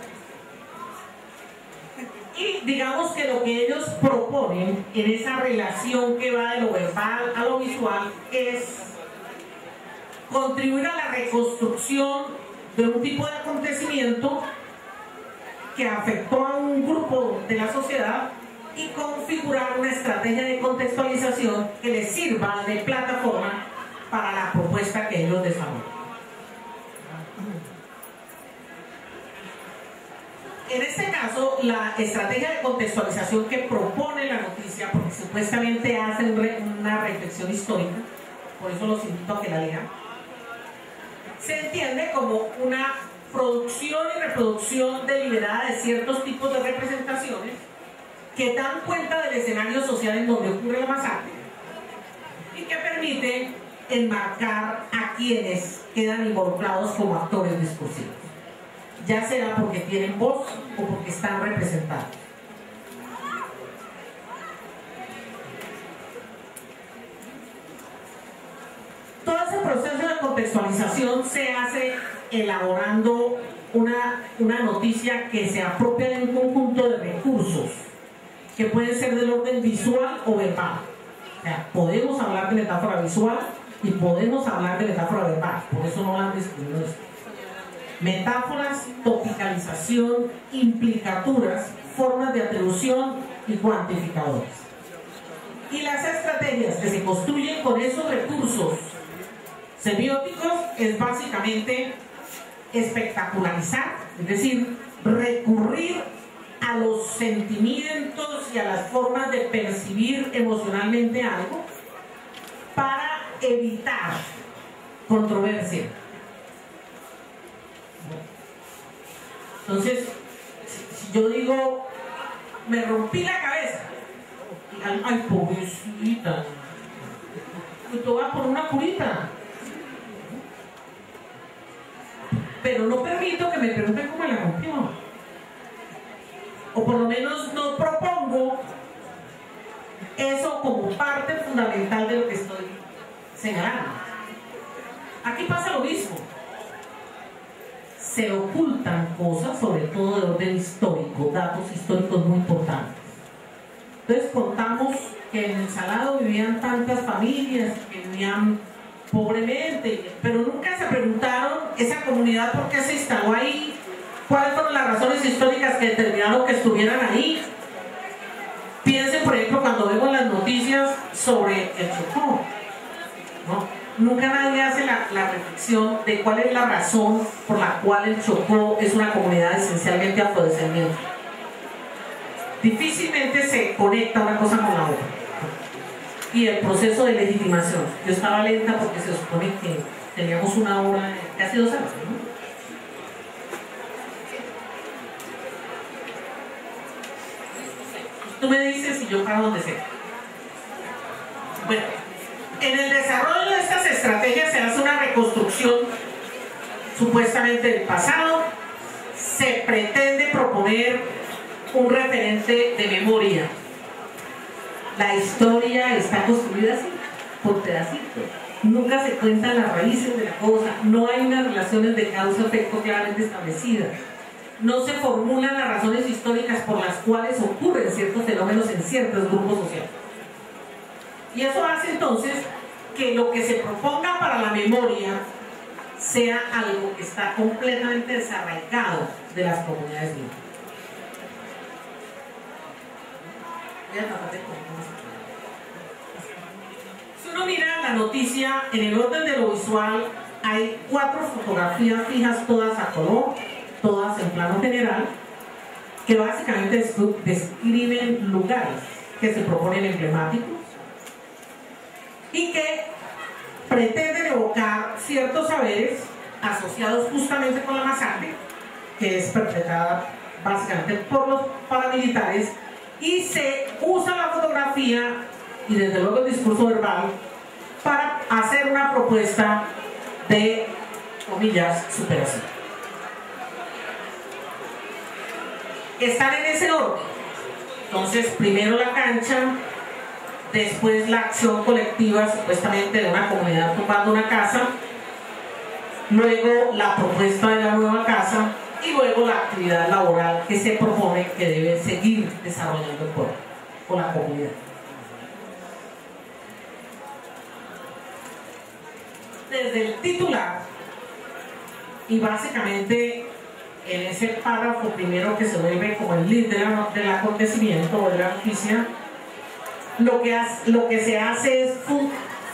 Y digamos que lo que ellos proponen en esa relación que va de lo verbal a lo visual es contribuir a la reconstrucción de un tipo de acontecimiento que afectó a un grupo de la sociedad y configurar una estrategia de contextualización que les sirva de plataforma para la propuesta que ellos desarrollan. En este caso, la estrategia de contextualización que propone la noticia, porque supuestamente hace una reflexión histórica, por eso los invito a que la lean, se entiende como una producción y reproducción deliberada de ciertos tipos de representaciones que dan cuenta del escenario social en donde ocurre la masacre y que permiten enmarcar a quienes quedan involucrados como actores discursivos, ya sea porque tienen voz o porque están representados. Todo ese proceso de contextualización se hace elaborando una noticia que se apropia de un conjunto de recursos que pueden ser del orden visual o verbal. O sea, podemos hablar de metáfora visual y podemos hablar de metáfora verbal, por eso no han descrito esto. Metáforas, topicalización, implicaturas, formas de atribución y cuantificadores. Y las estrategias que se construyen con esos recursos semióticos es básicamente espectacularizar, es decir, recurrir a los sentimientos y a las formas de percibir emocionalmente algo para evitar controversia. Entonces, yo digo, me rompí la cabeza. Ay, pobrecita, te voy a poner una curita. Pero no permito que me pregunten cómo la rompió. O por lo menos no propongo eso como parte fundamental de lo que estoy señalando. Aquí pasa lo mismo. Se ocultan cosas, sobre todo de orden histórico, datos históricos muy importantes. Entonces contamos que en el Salado vivían tantas familias, que vivían pobremente, pero nunca se preguntaron esa comunidad por qué se instaló ahí, cuáles fueron las razones históricas que determinaron que estuvieran ahí. Piensen, por ejemplo, cuando vemos las noticias sobre el Chocó, ¿no? Nunca nadie hace la reflexión de cuál es la razón por la cual el Chocó es una comunidad esencialmente afrodescendiente. Difícilmente se conecta una cosa con la otra. Y el proceso de legitimación. Yo estaba lenta porque se supone que teníamos una hora, casi 2 años, ¿no? Tú me dices y yo paro donde sea. Bueno, en el desarrollo de estas estrategias se hace una reconstrucción supuestamente del pasado. Se pretende proponer un referente de memoria. La historia está construida así, por pedacitos. Nunca se cuentan las raíces de la cosa. No hay unas relaciones de causa-efecto claramente establecidas. No se formulan las razones históricas por las cuales ocurren ciertos fenómenos en ciertos grupos sociales. Y eso hace entonces que lo que se proponga para la memoria sea algo que está completamente desarraigado de las comunidades mismas. Si uno mira la noticia, en el orden de lo visual hay 4 fotografías fijas, todas a color, todas en plano general, que básicamente describen lugares que se proponen emblemáticos y que pretenden evocar ciertos saberes asociados justamente con la masacre, que es perpetrada básicamente por los paramilitares, y se usa la fotografía y desde luego el discurso verbal para hacer una propuesta de, comillas, superación. Están en ese orden. Entonces, primero la cancha, después la acción colectiva supuestamente de una comunidad tumbando una casa, luego la propuesta de la nueva casa y luego la actividad laboral que se propone que debe seguir desarrollando el pueblo o la comunidad. Desde el titular y básicamente en ese párrafo primero que se vuelve como el lead del acontecimiento o de la noticia, lo que se hace es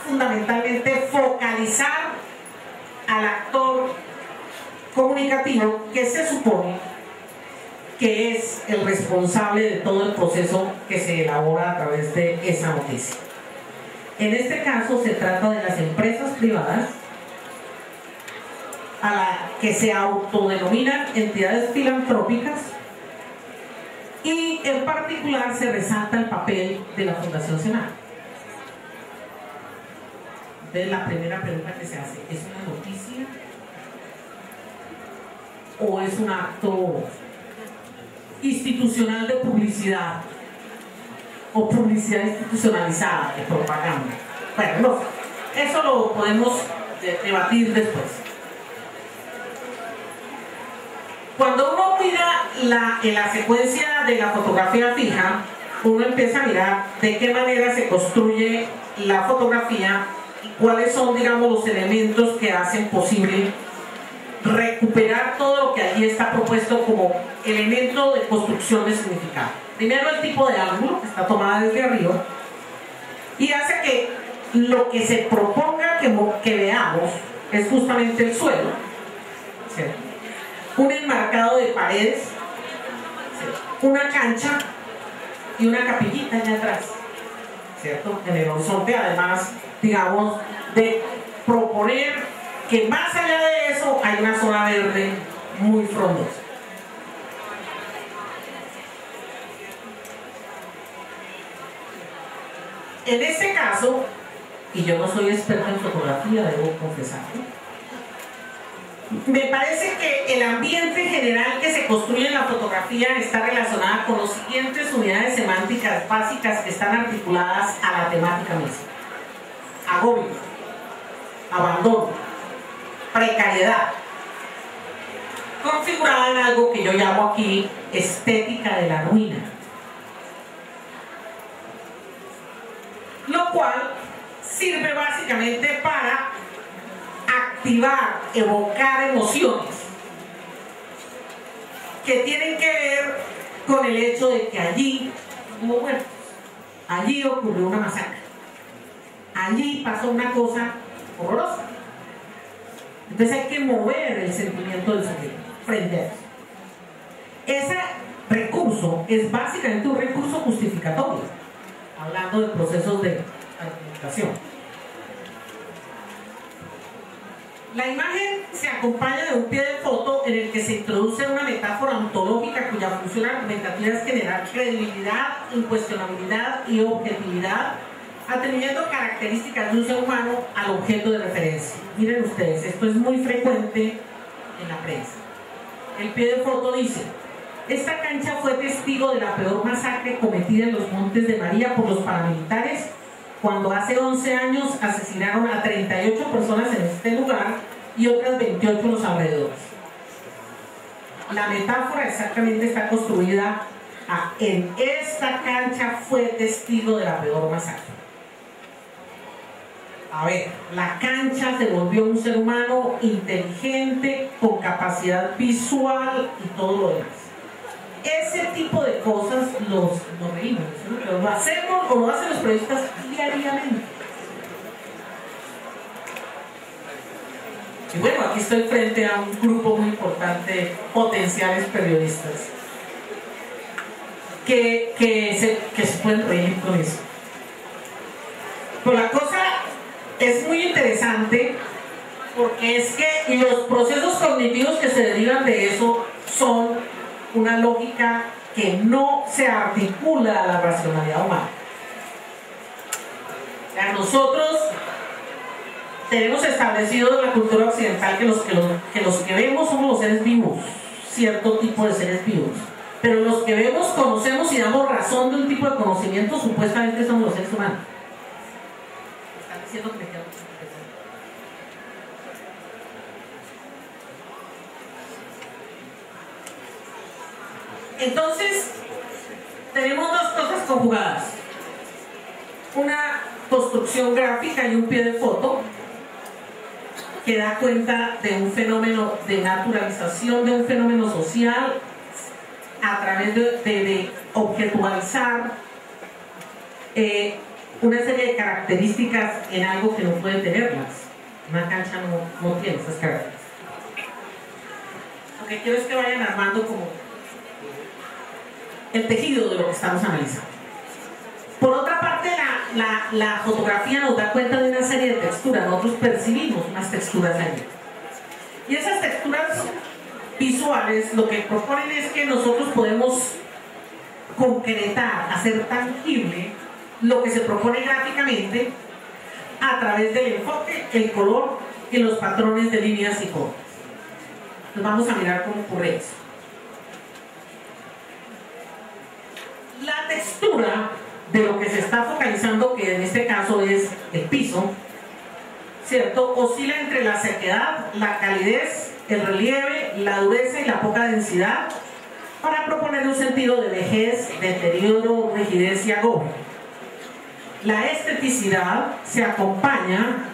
fundamentalmente focalizar al actor comunicativo que se supone que es el responsable de todo el proceso que se elabora a través de esa noticia. En este caso se trata de las empresas privadas a las que se autodenominan entidades filantrópicas, y en particular se resalta el papel de la Fundación Senado. Entonces la primera pregunta que se hace, ¿es una noticia o es un acto institucional de publicidad o publicidad institucionalizada de propaganda? Bueno, no, eso lo podemos debatir después. Cuando uno mira en la secuencia de la fotografía fija, uno empieza a mirar de qué manera se construye la fotografía y cuáles son, digamos, los elementos que hacen posible recuperar todo lo que allí está propuesto como elemento de construcción de significado. Primero, el tipo de ángulo, que está tomada desde arriba, y hace que lo que se proponga que veamos es justamente el suelo, ¿cierto? Un enmarcado de paredes, ¿cierto? Una cancha y una capillita allá atrás, ¿cierto? En el horizonte, además, digamos, de proponer que más allá de eso hay una zona verde muy frondosa. En este caso, y yo no soy experta en fotografía, debo confesarlo, me parece que el ambiente general que se construye en la fotografía está relacionada con las siguientes unidades semánticas básicas que están articuladas a la temática misma: agobio, abandono, precariedad, configurada en algo que yo llamo aquí estética de la ruina, lo cual sirve básicamente para activar, evocar emociones que tienen que ver con el hecho de que allí hubo muertos, allí ocurrió una masacre, allí pasó una cosa horrorosa. Entonces hay que mover el sentimiento del sujeto frente a eso. Ese recurso es básicamente un recurso justificatorio, hablando de procesos de argumentación. La imagen se acompaña de un pie de foto en el que se introduce una metáfora ontológica cuya función argumentativa es generar credibilidad, incuestionabilidad y objetividad, atribuyendo características de un ser humano al objeto de referencia. Miren ustedes, esto es muy frecuente en la prensa. El pie de foto dice: esta cancha fue testigo de la peor masacre cometida en los Montes de María por los paramilitares cuando hace 11 años asesinaron a 38 personas en este lugar y otras 28 en los alrededores. La metáfora exactamente está construida en esta cancha fue testigo de la peor masacre. A ver, la cancha se volvió un ser humano inteligente, con capacidad visual y todo lo demás. Ese tipo de cosas lo reímos, ¿no? Lo hacemos o lo hacen los periodistas diariamente. Y bueno, aquí estoy frente a un grupo muy importante de potenciales periodistas que se pueden reír con eso. Pero la cosa es muy interesante porque es que los procesos cognitivos que se derivan de eso son una lógica que no se articula a la racionalidad humana. O sea, nosotros tenemos establecido en la cultura occidental que los que vemos somos los seres vivos, cierto tipo de seres vivos, pero los que vemos, conocemos y damos razón de un tipo de conocimiento supuestamente somos los seres humanos. Están diciendo que me quedo mucho. Entonces, tenemos dos cosas conjugadas: una construcción gráfica y un pie de foto que da cuenta de un fenómeno de naturalización, de un fenómeno social a través de objetualizar una serie de características en algo que no puede tenerlas. Una cancha no tiene esas características. Lo que quiero es que vayan armando como el tejido de lo que estamos analizando. Por otra parte, la fotografía nos da cuenta de una serie de texturas. Nosotros percibimos unas texturas ahí. Y esas texturas visuales lo que proponen es que nosotros podemos concretar, hacer tangible lo que se propone gráficamente a través del enfoque, el color y los patrones de líneas y cortes. Entonces vamos a mirar cómo ocurre eso. La textura de lo que se está focalizando, que en este caso es el piso, ¿cierto?, oscila entre la sequedad, la calidez, el relieve, la dureza y la poca densidad, para proponer un sentido de vejez, deterioro, rigidez y agobio. La esteticidad se acompaña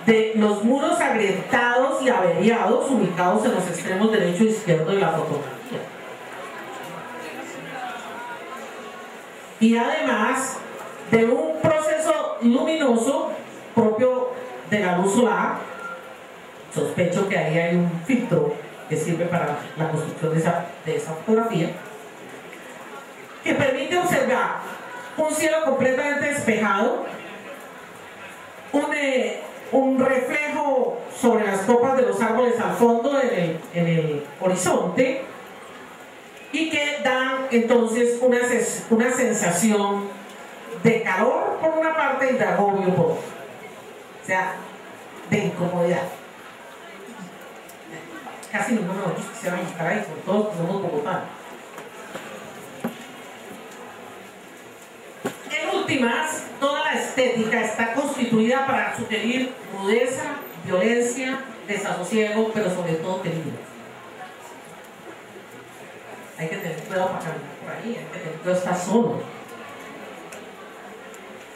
de los muros agrietados y averiados ubicados en los extremos derecho e izquierdo de la fotografía. Y además de un proceso luminoso propio de la luz solar. Sospecho que ahí hay un filtro que sirve para la construcción de esa fotografía, que permite observar un cielo completamente despejado, un reflejo sobre las copas de los árboles al fondo en el horizonte, y que dan entonces una sensación de calor por una parte y de agobio por otra. O sea, de incomodidad. Casi ninguno de nosotros quisiéramos estar ahí, sobre todo que somos bogotanos. En últimas, toda la estética está constituida para sugerir rudeza, violencia, desasosiego, pero sobre todo peligro. Hay que tener cuidado para caminar por ahí, hay que tener cuidado estar solo.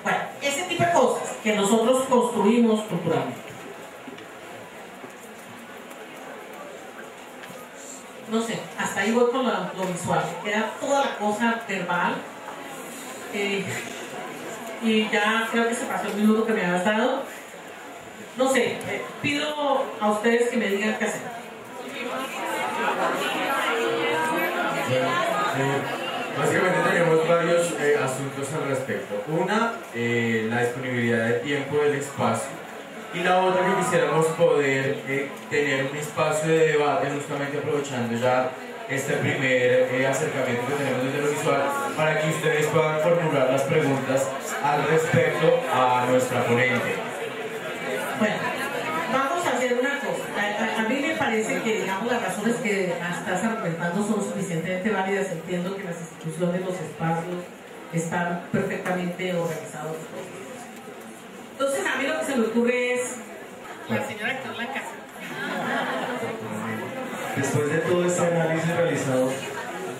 Bueno, ese tipo de cosas que nosotros construimos culturalmente. No sé, hasta ahí voy con lo visual. Queda toda la cosa verbal. Y ya creo que se pasó el minuto que me habías dado. No sé, pido a ustedes que me digan qué hacer. Básicamente tenemos varios asuntos al respecto. Una, la disponibilidad de tiempo del espacio. Y la otra, que quisiéramos poder tener un espacio de debate, justamente aprovechando ya este primer acercamiento que tenemos desde lo visual, para que ustedes puedan formular las preguntas al respecto a nuestra ponente. Bueno, vamos a hacer una cosa. A mí me parece que, digamos, las razones que estás argumentando son suficientemente válidas. Entiendo que las instituciones, los espacios están perfectamente organizados. Entonces, a mí lo que se me ocurre es la señora que está en la casa. Después de todo este análisis realizado,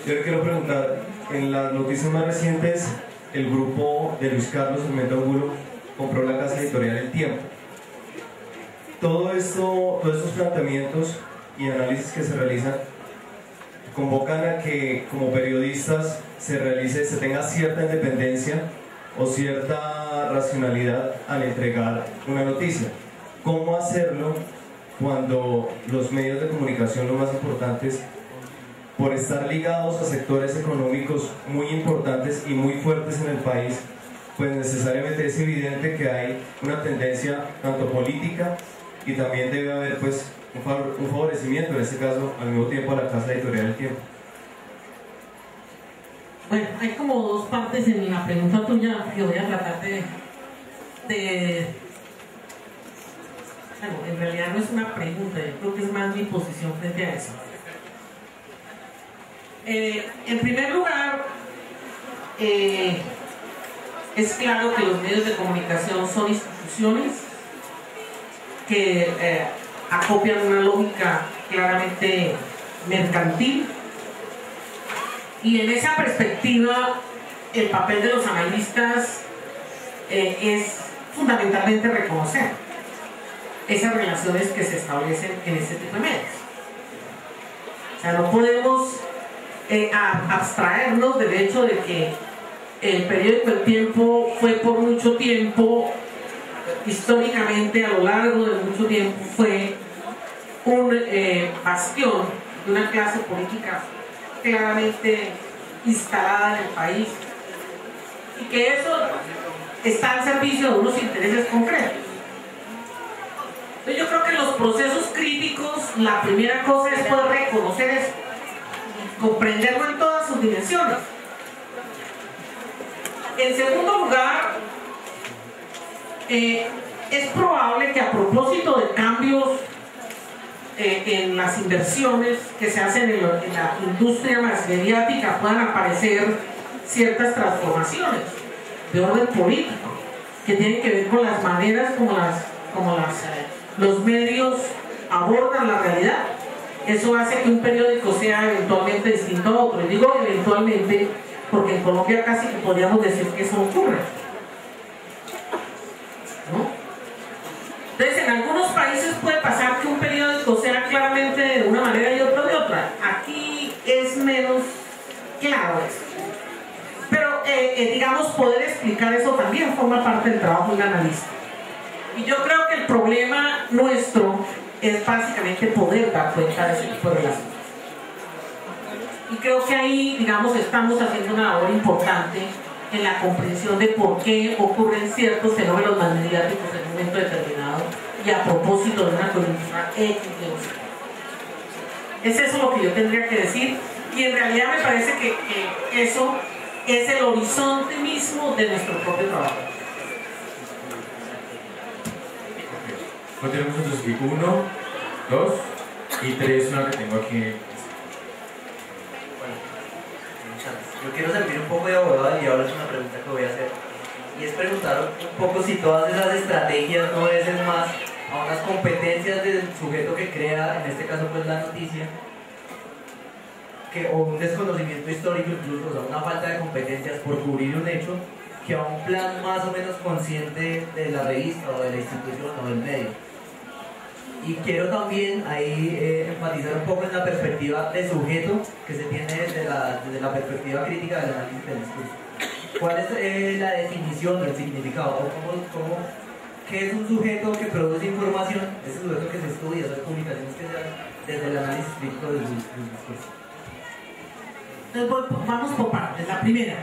yo le quiero preguntar, en las noticias más recientes, el grupo de Luis Carlos Sarmiento Angulo compró la casa editorial El Tiempo. Todos estos planteamientos y análisis que se realizan convocan a que como periodistas se tenga cierta independencia o cierta racionalidad al entregar una noticia. ¿Cómo hacerlo cuando los medios de comunicación, los más importantes, por estar ligados a sectores económicos muy importantes y muy fuertes en el país, pues necesariamente es evidente que hay una tendencia tanto política y también debe haber pues un favorecimiento, en este caso al mismo tiempo, a la casa editorial El Tiempo? Bueno, hay como dos partes en la pregunta tuya que voy a tratar de bueno, en realidad no es una pregunta, yo creo que es más mi posición frente a eso. En primer lugar, es claro que los medios de comunicación son instituciones que acopian una lógica claramente mercantil, y en esa perspectiva el papel de los analistas es fundamentalmente reconocer esas relaciones que se establecen en este tipo de medios. O sea, no podemos abstraernos del hecho de que el periódico El Tiempo fue por mucho tiempo, históricamente, a lo largo de mucho tiempo, fue un bastión de una clase política claramente instalada en el país, y que eso está al servicio de unos intereses concretos. Entonces yo creo que en los procesos críticos la primera cosa es poder reconocer eso, comprenderlo en todas sus dimensiones. En segundo lugar, es probable que a propósito de cambios en las inversiones que se hacen en la industria más mediática puedan aparecer ciertas transformaciones de orden político que tienen que ver con las maneras como los medios abordan la realidad. Eso hace que un periódico sea eventualmente distinto a otro, y digo eventualmente porque en Colombia casi que podríamos decir que eso ocurre, ¿no? Entonces, en algunos países puede pasar que un periódico sea claramente de una manera y otro de otra. Aquí es menos claro eso. Pero, digamos, poder explicar eso también forma parte del trabajo de un analista. Y yo creo que el problema nuestro es básicamente poder dar cuenta de ese tipo de relaciones. Y creo que ahí, digamos, estamos haciendo una labor importante en la comprensión de por qué ocurren ciertos fenómenos más mediáticos en un momento determinado y a propósito de una coyuntura X. Es eso lo que yo tendría que decir, y en realidad me parece que eso es el horizonte mismo de nuestro propio trabajo. Continuamos entonces, 1, 2 y 3, una que tengo aquí. Bueno, muchas gracias. Yo quiero servir un poco de abogado y ahora es una pregunta que voy a hacer. Y es preguntar un poco si todas esas estrategias no obedecen más a unas competencias del sujeto que crea, en este caso pues la noticia, o un desconocimiento histórico incluso, o sea, una falta de competencias por cubrir un hecho, que a un plan más o menos consciente de la revista o de la institución o del medio. Y quiero también ahí enfatizar un poco en la perspectiva de sujeto que se tiene desde la perspectiva crítica del análisis del discurso. ¿Cuál es la definición del significado? ¿O qué es un sujeto que produce información? Ese sujeto que se estudia, esas publicaciones que se hacen desde el análisis crítico del discurso. Entonces vamos por partes. La primera,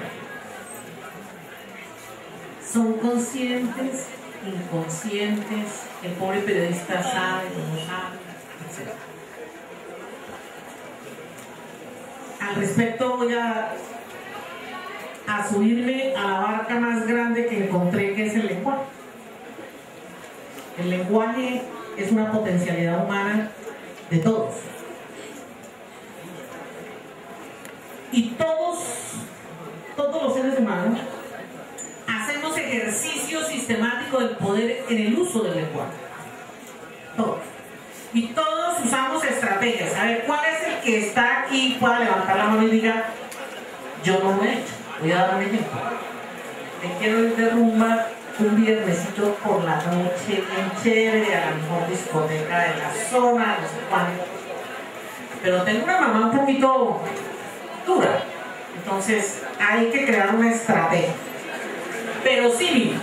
¿son conscientes, inconscientes? ¿El pobre periodista sabe, no sabe, etcétera? Al respecto voy a subirme a la barca más grande que encontré, que es el lenguaje. El lenguaje es una potencialidad humana de todos. Y todos los seres humanos hacemos ejercicio sistemático del poder en el uso del lenguaje. Todos. Y todos usamos estrategias. A ver, ¿cuál es el que está aquí? Pueda levantar la mano y diga, yo no lo he hecho. Voy a dar un ejemplo. Me quiero ir de rumba un viernesito por la noche, bien chévere, a la mejor discoteca de la zona, no sé cuándo. Pero tengo una mamá un poquito dura. Entonces hay que crear una estrategia. Pero sí,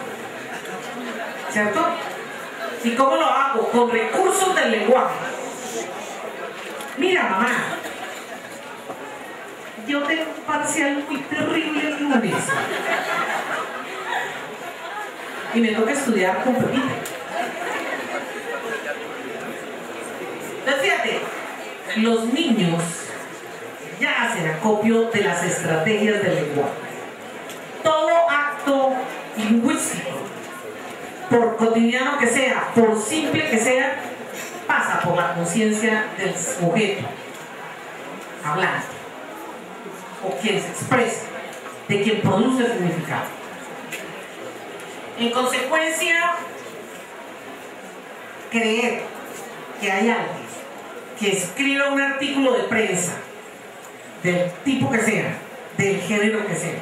¿cierto? ¿Y cómo lo hago? Con recursos del lenguaje. Mira, mamá, yo tengo un parcial muy terrible el lunes y me toca estudiar con Pepita. Entonces fíjate, los niños ya hacen acopio de las estrategias del lenguaje. Todo acto lingüístico, por cotidiano que sea, por simple que sea, pasa por la conciencia del sujeto hablante, o quien se expresa, de quien produce el significado. En consecuencia, creer que hay alguien que escriba un artículo de prensa del tipo que sea, del género que sea,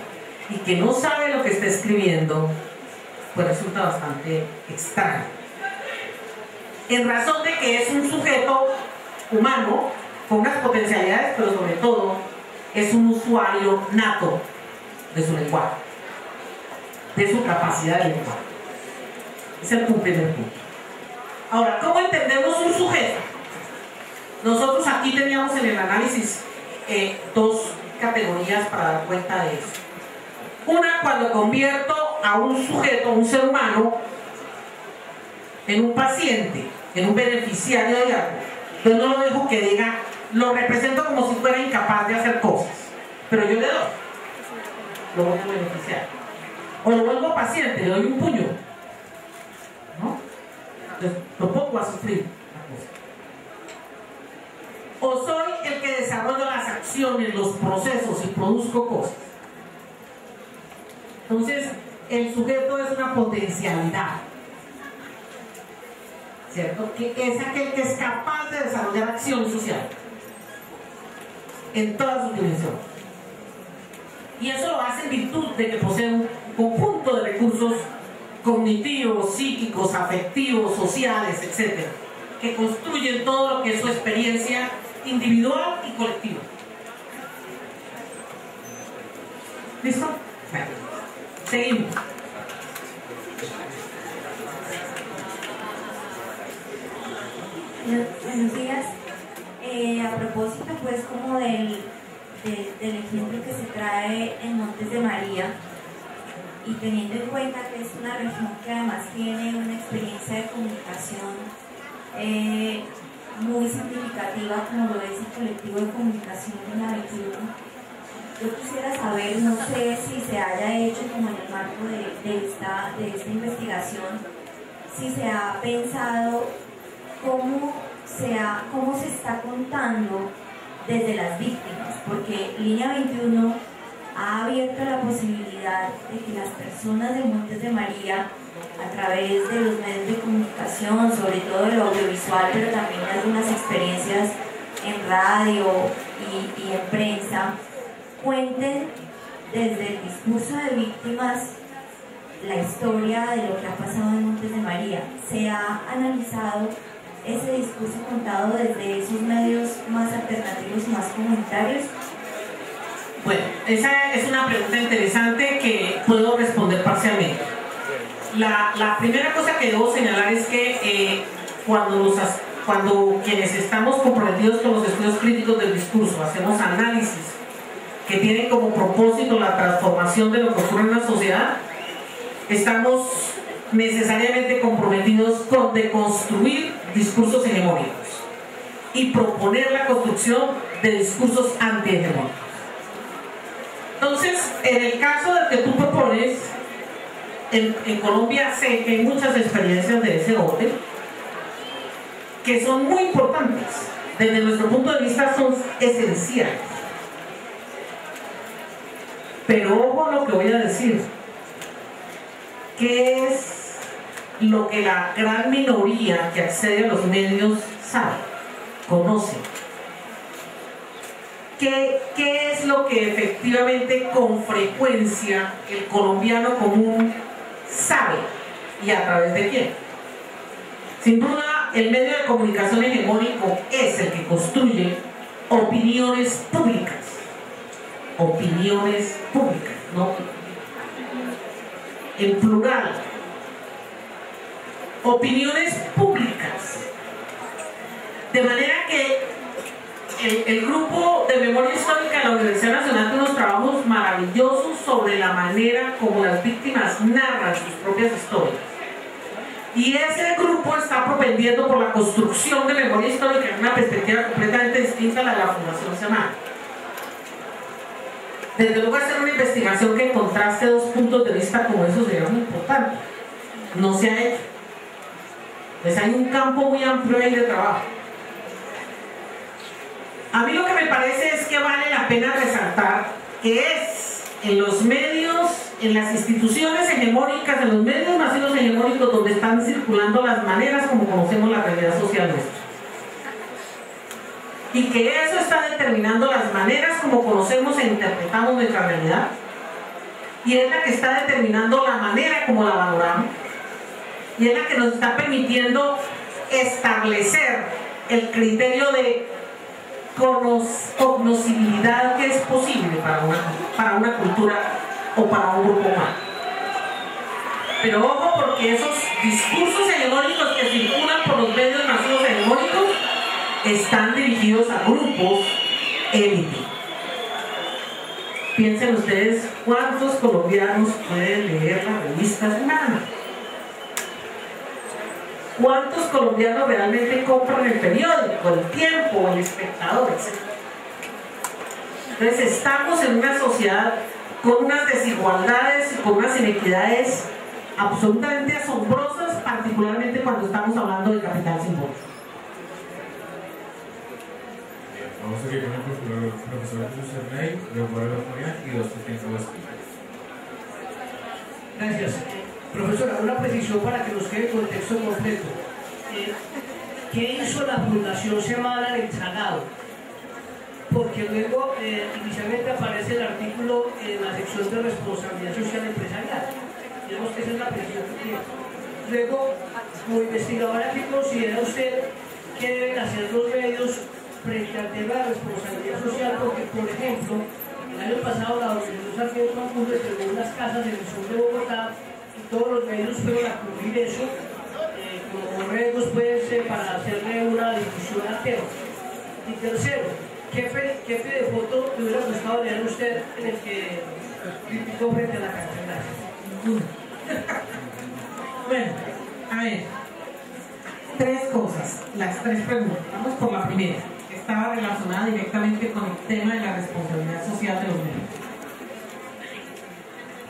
y que no sabe lo que está escribiendo, pues resulta bastante extraño. En razón de que es un sujeto humano con unas potencialidades, pero sobre todo es un usuario nato de su lenguaje, de su capacidad de lenguaje. Ese es el primer punto. Ahora, ¿cómo entendemos un sujeto? Nosotros aquí teníamos en el análisis dos categorías para dar cuenta de eso. Una, cuando convierto a un sujeto, un ser humano, en un paciente, en un beneficiario de algo. Entonces no lo dejo que diga, lo represento como si fuera incapaz de hacer cosas, pero yo le doy, lo voy a beneficiar. O lo vuelvo paciente, le doy un puño, ¿no? Entonces lo pongo a sufrir la cosa. O soy el que desarrolla las acciones, los procesos y produzco cosas. Entonces, el sujeto es una potencialidad, ¿cierto? Que es aquel que es capaz de desarrollar acción social en todas sus dimensiones. Y eso lo hace en virtud de que posee un conjunto de recursos cognitivos, psíquicos, afectivos, sociales, etc., que construyen todo lo que es su experiencia individual y colectiva. ¿Listo? Bueno, seguimos. Buenos días. A propósito, pues, como del ejemplo que se trae en Montes de María, y teniendo en cuenta que es una región que además tiene una experiencia de comunicación muy significativa, como lo es el colectivo de comunicación en la 21, yo quisiera saber, no sé si se haya hecho como en el marco de esta investigación, si se ha pensado cómo se está contando desde las víctimas, porque Línea 21 ha abierto la posibilidad de que las personas de Montes de María, a través de los medios de comunicación, sobre todo el audiovisual, pero también algunas experiencias en radio y en prensa, cuenten desde el discurso de víctimas la historia de lo que ha pasado en Montes de María. ¿Se ha analizado ese discurso contado desde esos medios más alternativos y más comunitarios? Bueno, esa es una pregunta interesante que puedo responder parcialmente. La primera cosa que debo señalar es que cuando quienes estamos comprometidos con los estudios críticos del discurso hacemos análisis que tienen como propósito la transformación de lo que ocurre en una sociedad, estamos necesariamente comprometidos con deconstruir discursos hegemónicos y proponer la construcción de discursos antihegemónicos. Entonces, en el caso del que tú propones, en Colombia sé que hay muchas experiencias de ese orden que son muy importantes, desde nuestro punto de vista son esenciales. Pero ojo a lo que voy a decir, ¿qué es lo que la gran minoría que accede a los medios sabe, conoce? ¿Qué es lo que efectivamente con frecuencia el colombiano común sabe y a través de quién? Sin duda, el medio de comunicación hegemónico es el que construye opiniones públicas. Opiniones públicas, ¿no? En plural. Opiniones públicas. De manera que el grupo de memoria histórica de la Universidad Nacional tiene unos trabajos maravillosos sobre la manera como las víctimas narran sus propias historias. Y ese grupo está propendiendo por la construcción de memoria histórica en una perspectiva completamente distinta a la de la Fundación Semana. Desde luego, hacer una investigación que contraste dos puntos de vista como esos sería muy importante. No se ha hecho. Pues hay un campo muy amplio ahí de trabajo. A mí lo que me parece es que vale la pena resaltar que es en los medios, en las instituciones hegemónicas, en los medios masivos hegemónicos donde están circulando las maneras como conocemos la realidad social nuestra. Y que eso está determinando las maneras como conocemos e interpretamos nuestra realidad. Y es la que está determinando la manera como la valoramos. Y es la que nos está permitiendo establecer el criterio de cognoscibilidad que es posible para una cultura o para un grupo humano. Pero ojo, porque esos discursos hegemónicos que circulan por los medios masivos hegemónicos están dirigidos a grupos élite. Piensen ustedes cuántos colombianos pueden leer la revista Semana. ¿Cuántos colombianos realmente compran el periódico, el Tiempo, el Espectador, etc.? Entonces estamos en una sociedad con unas desigualdades y con unas inequidades absolutamente asombrosas, particularmente cuando estamos hablando de capital simbólico. Vamos a seguir con el profesor Jesús Erney, de Guadalajara y dos técnicos. Gracias. Profesora, una precisión para que nos quede el contexto completo. ¿Qué hizo la Fundación Semana en el Salado? Porque luego inicialmente aparece el artículo en la sección de responsabilidad social empresarial. Digamos que esa es la precisión que tiene. Luego, como investigadora, ¿qué considera usted que deben hacer los medios frente al tema de responsabilidad social? Porque, por ejemplo, el año pasado la Organización Sarmiento Angulo entregó unas casas en el sur de Bogotá y todos los medios fueron a cubrir eso como borregos, pues, para hacerle una difusión al tema. Y tercero, ¿qué de foto le hubiera gustado leer usted en el que criticó frente a la cárcel? Gracias. Bueno, a ver, tres cosas, las tres preguntas. Vamos por la primera, que es estaba relacionada directamente con el tema de la responsabilidad social de los medios.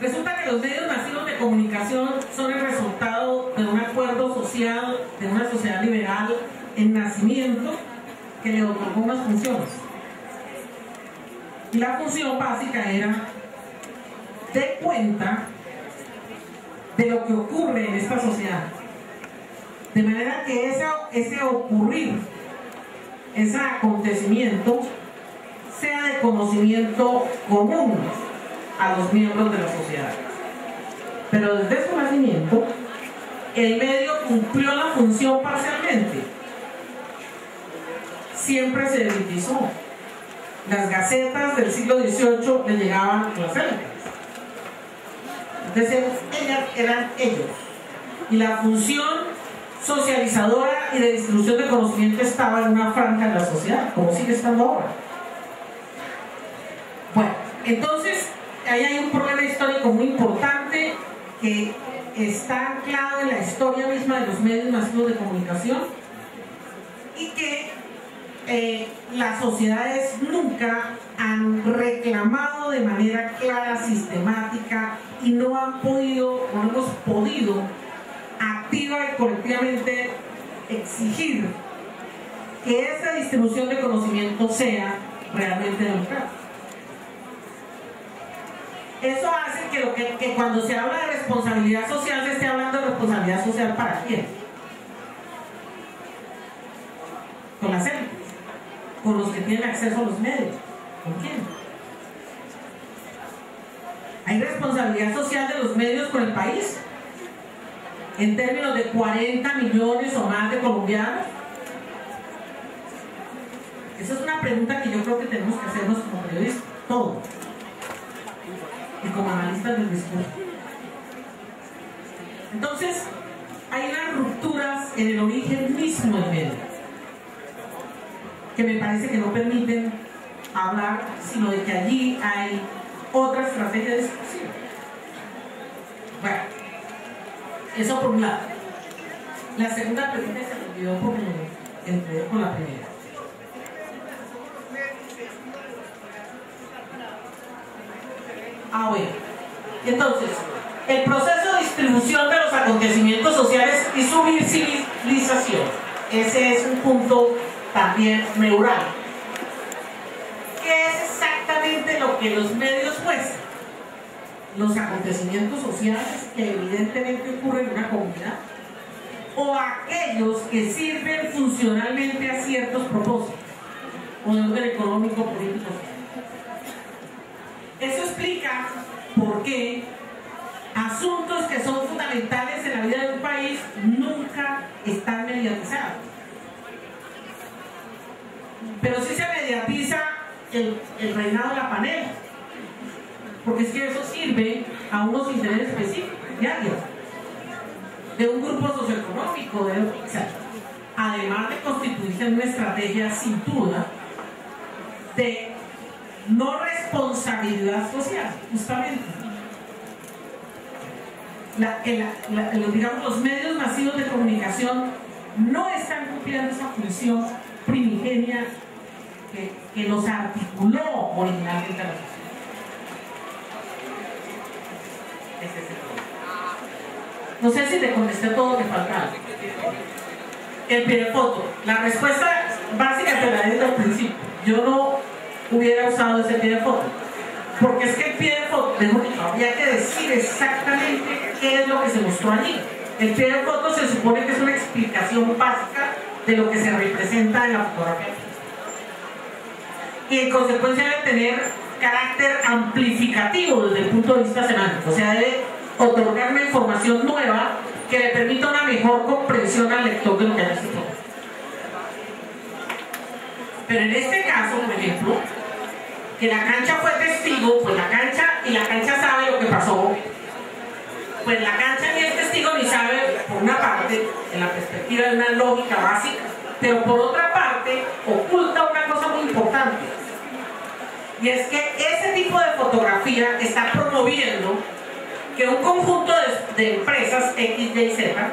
Resulta que los medios masivos de comunicación son el resultado de un acuerdo social, de una sociedad liberal en nacimiento que le otorgó unas funciones. Y la función básica era de cuenta de lo que ocurre en esta sociedad. De manera que ese ocurrir, ese acontecimiento, sea de conocimiento común a los miembros de la sociedad. Pero desde su nacimiento, el medio cumplió la función parcialmente. Siempre se elitizó. Las gacetas del siglo XVIII le llegaban a las élites. Entonces, ellas eran ellos. Y la función socializadora y de distribución de conocimiento estaba en una franja de la sociedad, como sigue estando ahora. Bueno, entonces, ahí hay un problema histórico muy importante que está anclado en la historia misma de los medios masivos de comunicación y que las sociedades nunca han reclamado de manera clara, sistemática, y no han podido, no hemos podido activa y colectivamente exigir que esa distribución de conocimiento sea realmente democrática. Eso hace que cuando se habla de responsabilidad social se esté hablando de responsabilidad social ¿para quién? Con las élites, con los que tienen acceso a los medios. ¿Con quién? ¿Hay responsabilidad social de los medios con el país? En términos de 40 millones o más de colombianos. Esa es una pregunta que yo creo que tenemos que hacernos como periodistas, todos, y como analistas del discurso. Entonces, hay unas rupturas en el origen mismo del medio, que me parece que no permiten hablar, sino de que allí hay otra estrategia de discusión. Bueno, eso por un lado. La segunda pregunta se me olvidó porque me enredé con la primera. Bueno, entonces, el proceso de distribución de los acontecimientos sociales y su visibilización. Ese es un punto también neural. ¿Qué es exactamente lo que los medios muestran? Los acontecimientos sociales que evidentemente ocurren en una comunidad, o aquellos que sirven funcionalmente a ciertos propósitos, o de orden económico, político, social. Eso explica por qué asuntos que son fundamentales en la vida de un país nunca están mediatizados. Pero sí se mediatiza el reinado de la panela, porque es que eso sirve a unos intereses específicos, diarios, de un grupo socioeconómico, además de constituirse en una estrategia sin duda de no responsabilidad social, justamente. Digamos, los medios masivos de comunicación no están cumpliendo esa función primigenia que los articuló originalmente a la sociedad. Ese es el problema. No sé si te contesté todo lo que faltaba. El pie de foto. La respuesta básica te la di desde el principio. Yo no hubiera usado ese pie de foto, porque es que el pie de foto, había que decir exactamente qué es lo que se mostró allí. El pie de foto se supone que es una explicación básica de lo que se representa en la fotografía, y en consecuencia debe tener carácter amplificativo desde el punto de vista semántico, o sea, debe otorgar una información nueva que le permita una mejor comprensión al lector de lo que haya sido. Pero en este caso, por ejemplo, que la cancha fue testigo, pues la cancha sabe lo que pasó, pues la cancha ni es testigo ni sabe, por una parte, en la perspectiva de una lógica básica, pero por otra parte, oculta una cosa muy importante, y es que ese tipo de fotografía está promoviendo que un conjunto de empresas X, Y, Z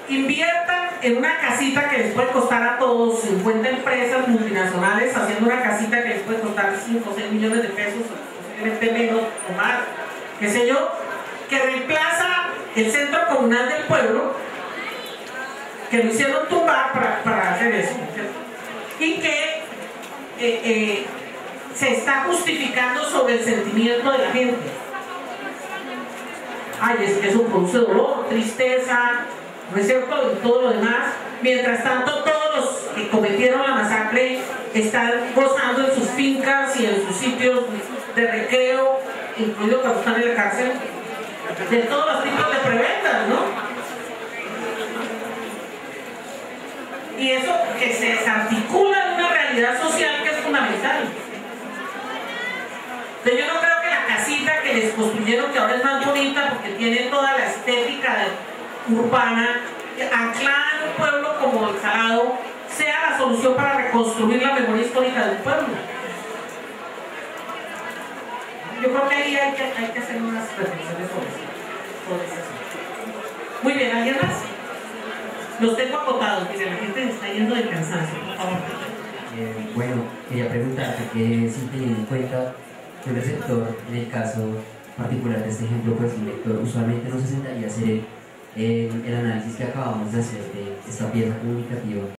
inviertan en una casita que les puede costar a todos 50 empresas multinacionales haciendo una casita que les puede costar 5 o 6 millones de pesos, posiblemente menos o más, qué sé yo, que reemplaza el centro comunal del pueblo, que lo hicieron tumbar para hacer eso, y que se está justificando sobre el sentimiento de la gente. Ay, es que eso produce dolor, tristeza, ¿no es cierto? Y todo lo demás. Mientras tanto, todos los que cometieron la masacre están gozando en sus fincas y en sus sitios de recreo, incluido cuando están en la cárcel, de todos los tipos de preventas, ¿no? Y eso que se desarticula de una realidad social que es fundamental. Entonces yo no creo que la casita que les construyeron, que ahora es más bonita porque tiene toda la estética urbana, anclada en un pueblo como El Salado, sea la solución para reconstruir la memoria histórica del pueblo. Yo creo que ahí hay que hacer unas reflexiones sobre eso. Muy bien, ¿alguien más? Los tengo acotados, mire, la gente está yendo de cansancio, por favor. Bueno, quería preguntarte que si teniendo en cuenta que el receptor, en el caso particular de este ejemplo, pues un lector usualmente no se sentaría a hacer el análisis que acabamos de hacer de esta pieza comunicativa